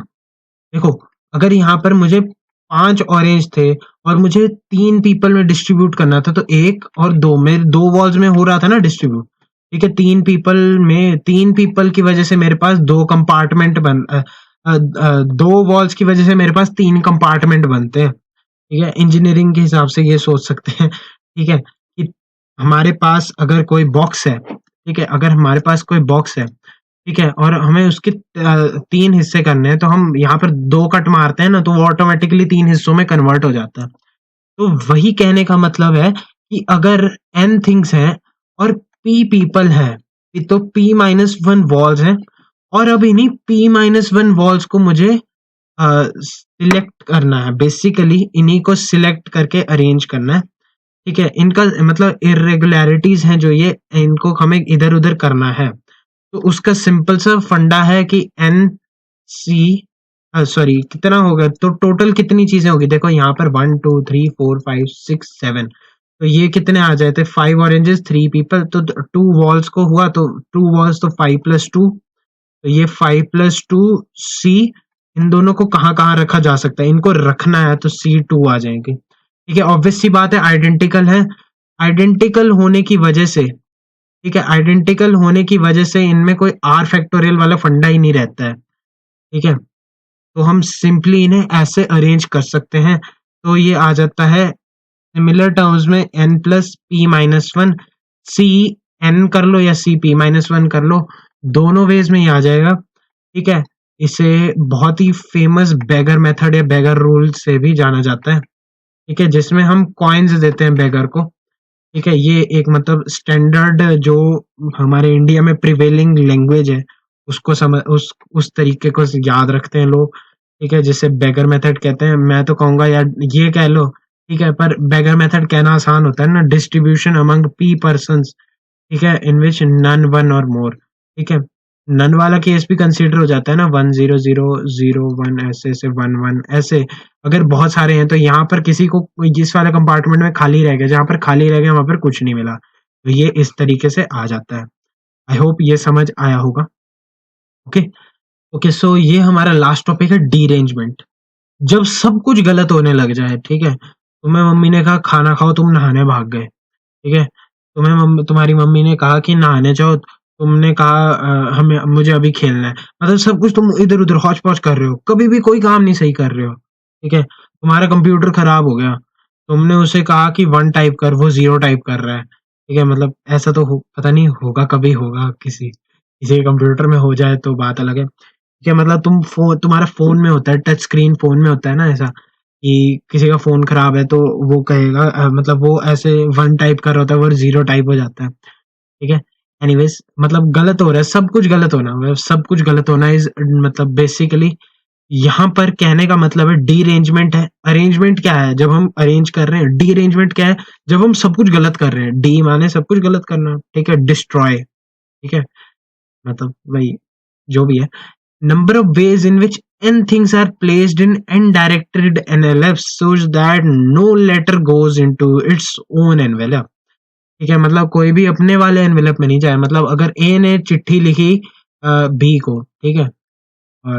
देखो, अगर यहाँ पर मुझे 5 ऑरेंज थे और मुझे 3 पीपल में डिस्ट्रीब्यूट करना था, तो 1 और 2 में 2 वॉल्स में हो रहा था ना डिस्ट्रीब्यूट, ठीक है? 3 पीपल की वजह से मेरे पास 2 कंपार्टमेंट 2 वॉल्स की वजह से मेरे पास 3 कंपार्टमेंट बनते हैं, ठीक है? इंजीनियरिंग के हिसाब से ये सोच सकते हैं, ठीक है? कि हमारे पास अगर कोई बॉक्स है, ठीक है? अगर हमारे पास कोई बॉक्स है, ठीक है? और हमें उसके 3 हिस्से करने हैं, तो हम यहाँ पर 2 कट मारते हैं ना, तो वो ऑटोमैटिकली 3 हिस्सों में कन्वर्ट हो जाता है। तो वही कहने का मतलब है कि अगर n थिंग्स हैं और p पीपल हैं, तो p-1 वॉल्स हैं, और अब इन्हीं p-1 वॉल्स को मुझे सिलेक्ट करना है। बेसिकली इन्हीं को सिलेक्ट करके अरेंज करना है, ठीक है? इनका मतलब इर्रेगुलरिटीज़ हैं जो ये, इनको हमें इधर-उधर करना है। तो उसका सिंपल सा फंडा है कि एन सी सॉरी कितना होगा, तो टोटल कितनी चीजें होगी, देखो यहाँ पर 1 2 3 4 5 6 7, तो ये कितने आ जाते, 5 ऑरेंजेस 3 पीपल, तो 2 वॉल्स को हुआ, तो 2 वॉल्स तो 5+2, तो ये 5+2 सी, इन दोनों को कहाँ कहाँ रखा जा सकता है, इनको रखना है तो C2 आ जाएंगे, ठीक है? ऑब्वियस सी बात है, आइडेंटिकल है, आइडेंटिकल होने की वजह से, ठीक है? आइडेंटिकल होने की वजह से इनमें कोई आर फैक्टोरियल वाला फंडा ही नहीं रहता है, ठीक है? तो हम सिंपली इन्हें ऐसे अरेंज कर सकते हैं, तो ये आ जाता है सिमिलर टर्म्स में n+p-1 c n कर लो या c p-1 कर लो, दोनों वेज में ये आ जाएगा, ठीक है? इसे बहुत ही फेमस बेगर मेथड या बेगर रूल से भी जाना जाता है, ठीक है? जिसमें हम कॉइन्स देते हैं बेगर को, ठीक है? ये एक मतलब स्टैंडर्ड जो हमारे इंडिया में प्रिवेलिंग लैंग्वेज है, उसको समझ उस तरीके को याद रखते हैं लोग, ठीक है, जिसे बेगर मेथड कहते हैं। मैं तो कहूँगा यार ये कह लो, ठीक है, पर बेगर मेथड कहना आसान होता है ना, डिस्ट्रीब्यूशन अमंग पी पर्सन्स, ठीक है, इन विच नन वन और मोर, ठीक है। नन वाला केस भी कंसीडर हो जाता है ना, 1 0 0 0 1 ऐसे ऐसे 1 1 ऐसे। अगर बहुत सारे हैं तो यहाँ पर किसी को इस वाले कंपार्टमेंट में खाली रह गया, जहाँ पर खाली रह गया वहां पर कुछ नहीं मिला, तो ये इस तरीके से आ जाता है। आई होप ये समझ आया होगा। ओके। ओके, सो ये हमारा लास्ट टॉपिक है, डीरेंजमेंट। जब सब कुछ गलत होने लग जाए, ठीक है, तुम्हें मम्मी ने कहा खाना खाओ, तुम नहाने भाग गए, ठीक है, तुम्हारी मम्मी ने कहा कि नहाने जाओ, तुमने कहा हमें मुझे अभी खेलना है, मतलब सब कुछ तुम इधर उधर हौच पौच कर रहे हो, कभी भी कोई काम नहीं सही कर रहे हो, ठीक है। तुम्हारा कंप्यूटर खराब हो गया, तुमने उसे कहा कि 1 टाइप कर, वो 0 टाइप कर रहा है, ठीक है, मतलब ऐसा तो पता नहीं होगा, कभी होगा किसी किसी के कंप्यूटर में हो जाए तो बात अलग है, ठीक है। मतलब तुम्हारा फोन में होता है, टच स्क्रीन फोन में होता है ना ऐसा, कि किसी का फोन खराब है तो वो कहेगा मतलब वो ऐसे 1 टाइप कर रहा होता है, वो 0 टाइप हो जाता है, ठीक है। एनीवेज, मतलब गलत हो रहा है, सब कुछ गलत होना, मतलब सब कुछ गलत होना इज मतलब बेसिकली यहाँ पर कहने का मतलब है डीरेंजमेंट है। अरेंजमेंट क्या है, जब हम अरेंज कर रहे हैं। डीरेंजमेंट क्या है, जब हम सब कुछ गलत कर रहे हैं। डी माने सब कुछ गलत करना, ठीक है, डिस्ट्रॉय, ठीक है, मतलब वही जो भी है। Number of ways in which n things are placed in n-directed envelopes such that no letter goes into its own envelope, ठीक है, मतलब कोई भी अपने वाले एनवेलप में नहीं जाए। मतलब अगर ए ने चिट्ठी लिखी बी को, ठीक है,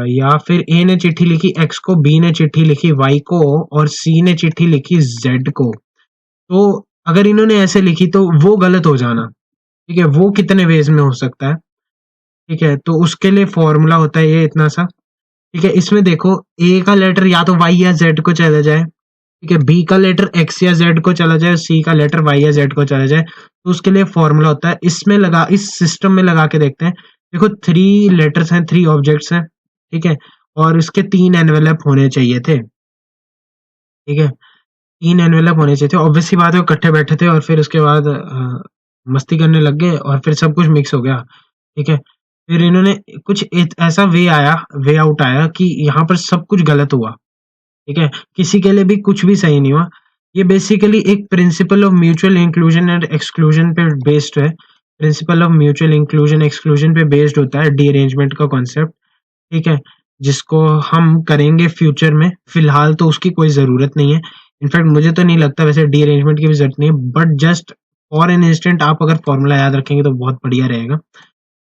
या फिर ए ने चिट्ठी लिखी एक्स को, बी ने चिट्ठी लिखी वाई को, और सी ने चिट्ठी लिखी जेड को, तो अगर इन्होंने ऐसे लिखी तो वो गलत हो जाना, ठीक है। वो कितने वेज में हो सकता है, ठीक है, तो उसके लिए फॉर्मूला होता है ये इतना सा, ठीक है। इसमें देखो, ए का लेटर या तो वाई या जेड को चला जाए, ठीक है, बी का लेटर एक्स या जेड को चला जाए, सी का लेटर वाई या जेड को चला जाए, तो उसके लिए फॉर्मूला होता है। इसमें लगा, इस सिस्टम में लगा के देखते हैं। देखो 3 लेटर्स हैं, 3 ऑब्जेक्ट्स हैं, ठीक है, और इसके 3 एनवेलप होने चाहिए थे, ठीक है, 3 एनवेलप होने चाहिए थे। ऑब्वियस सी बात है, वो इकट्ठे बैठे थे और फिर उसके बाद मस्ती करने लग गए और फिर सब कुछ मिक्स हो गया, ठीक है। फिर इन्होंने कुछ ऐसा वे आउट आया कि यहाँ पर सब कुछ गलत हुआ, ठीक है, किसी के लिए भी कुछ भी सही नहीं हुआ। ये बेसिकली एक principle of mutual inclusion and exclusion पे बेस्ड है। Principle of mutual inclusion exclusion पे बेस्ड होता है डीअरेंजमेंट का कॉन्सेप्ट, ठीक है, जिसको हम करेंगे फ्यूचर में। फिलहाल तो उसकी कोई ज़रूरत नहीं है। इनफैक्ट मुझे तो नहीं लगता वैसे डीअरेंजमेंट की भी ज़रूरत नहीं है, but just for an instant आप अगर फॉर्मूला याद रखेंगे तो बहुत बढ़िया रहेगा,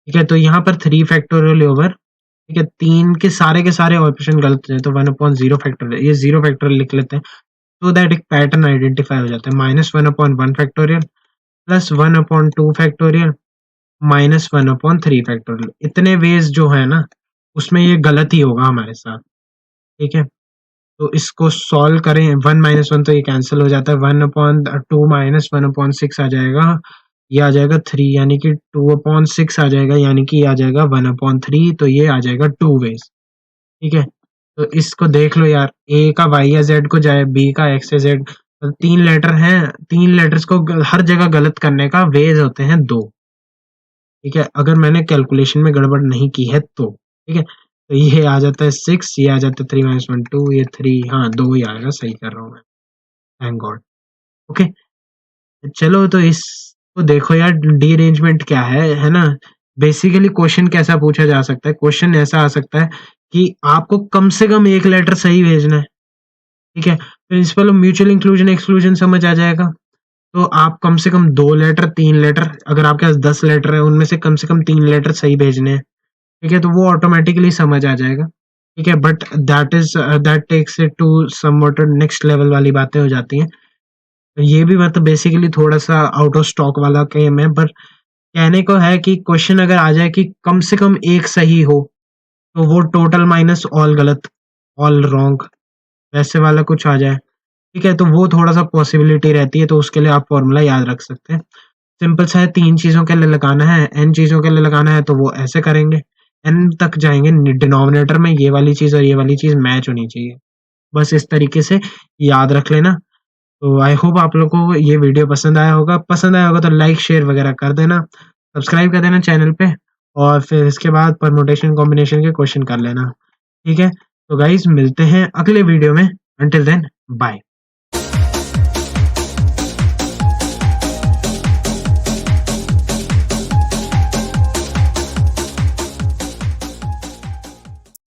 ठीक है। तो यहाँ पर 3 फैक्टोरियल ओवर, ठीक है, 3 के सारे ऑपरेशन गलत है, तो 1/0 फैक्टोरियल, ये 0 फैक्टोरियल लिख लेते हैं, so दैट एक पैटर्न आइडेंटिफाई हो जाता है। -1/1 factorial plus 1/2 factorial minus 1/3 factorial. इतने वेज जो है ना, उसमें ये गलत ही होगा हमारे साथ, ठीक है। तो इसको सॉल्व करें, 1 - 1 तो ये कैंसिल हो जाता है, 1/2 माइनस 1/6 आ जाएगा, ये आ जाएगा 3, यानी कि 2/6 आ जाएगा, यानी कि ये आ जाएगा 1/3, तो ये आ जाएगा 2 वेज, ठीक है। तो इसको देख लो यार, ए का वाई या जेड को जाए, बी का एक्स या जेड, 3 लेटर हैं, 3 लेटर्स को हर जगह गलत करने का वेज होते हैं 2, ठीक है, अगर मैंने कैलकुलेशन में गड़बड़ नहीं की है तो, ठीक है। तो ये आ जाता है 6, ये आ जाता है 3 - 1 2, ये 3, हाँ 2 ही आएगा, सही कर रहा हूँ मैं, थैंक गॉड। ओके, चलो तो इसको देखो यार, डीअरेंजमेंट क्या है ना। बेसिकली क्वेश्चन कैसा पूछा जा सकता है, क्वेश्चन ऐसा आ सकता है कि आपको कम से कम एक लेटर सही भेजना है, ठीक है। Principle of mutual inclusion exclusion समझ आ जाएगा, तो आप कम से कम 2 लेटर, 3 लेटर, अगर आपके पास 10 लेटर है उनमें से कम 3 लेटर सही भेजने हैं, ठीक है, तो वो ऑटोमेटिकली समझ आ जाएगा, ठीक है। But that takes it to somewhat next level वाली बातें हो जाती हैं। तो ये भी मतलब बेसिकली थोड़ा सा आउट ऑफ स्टॉक वाला गेम है, पर कहने को है कि क्वेश्चन अगर आ जाए कि कम से कम एक सही हो, तो वो टोटल माइनस ऑल गलत, ऑल रॉन्ग, वैसे वाला कुछ आ जाए, ठीक है, तो वो थोड़ा सा पॉसिबिलिटी रहती है, तो उसके लिए आप फॉर्मूला याद रख सकते हैं। सिंपल सा है, 3 चीज़ों के लिए लगाना है, n चीज़ों के लिए लगाना है, तो वो ऐसे करेंगे, n तक जाएँगे, डिनोमिनेटर में ये वाली चीज़ और ये वाली चीज़ मैच होनी चाहिए। बस इस तरीके से याद रख लेना। तो आई होप आप लोगों को ये वीडियो पसंद आया होगा तो लाइक, शेयर वगैरह कर देना, सब्सक्राइब कर देना चैनल पे, और फिर इसके बाद परम्यूटेशन कॉम्बिनेशन के क्वेश्चन कर लेना, ठीक है। तो गाइस मिलते हैं अगले वीडियो में। Until then bye.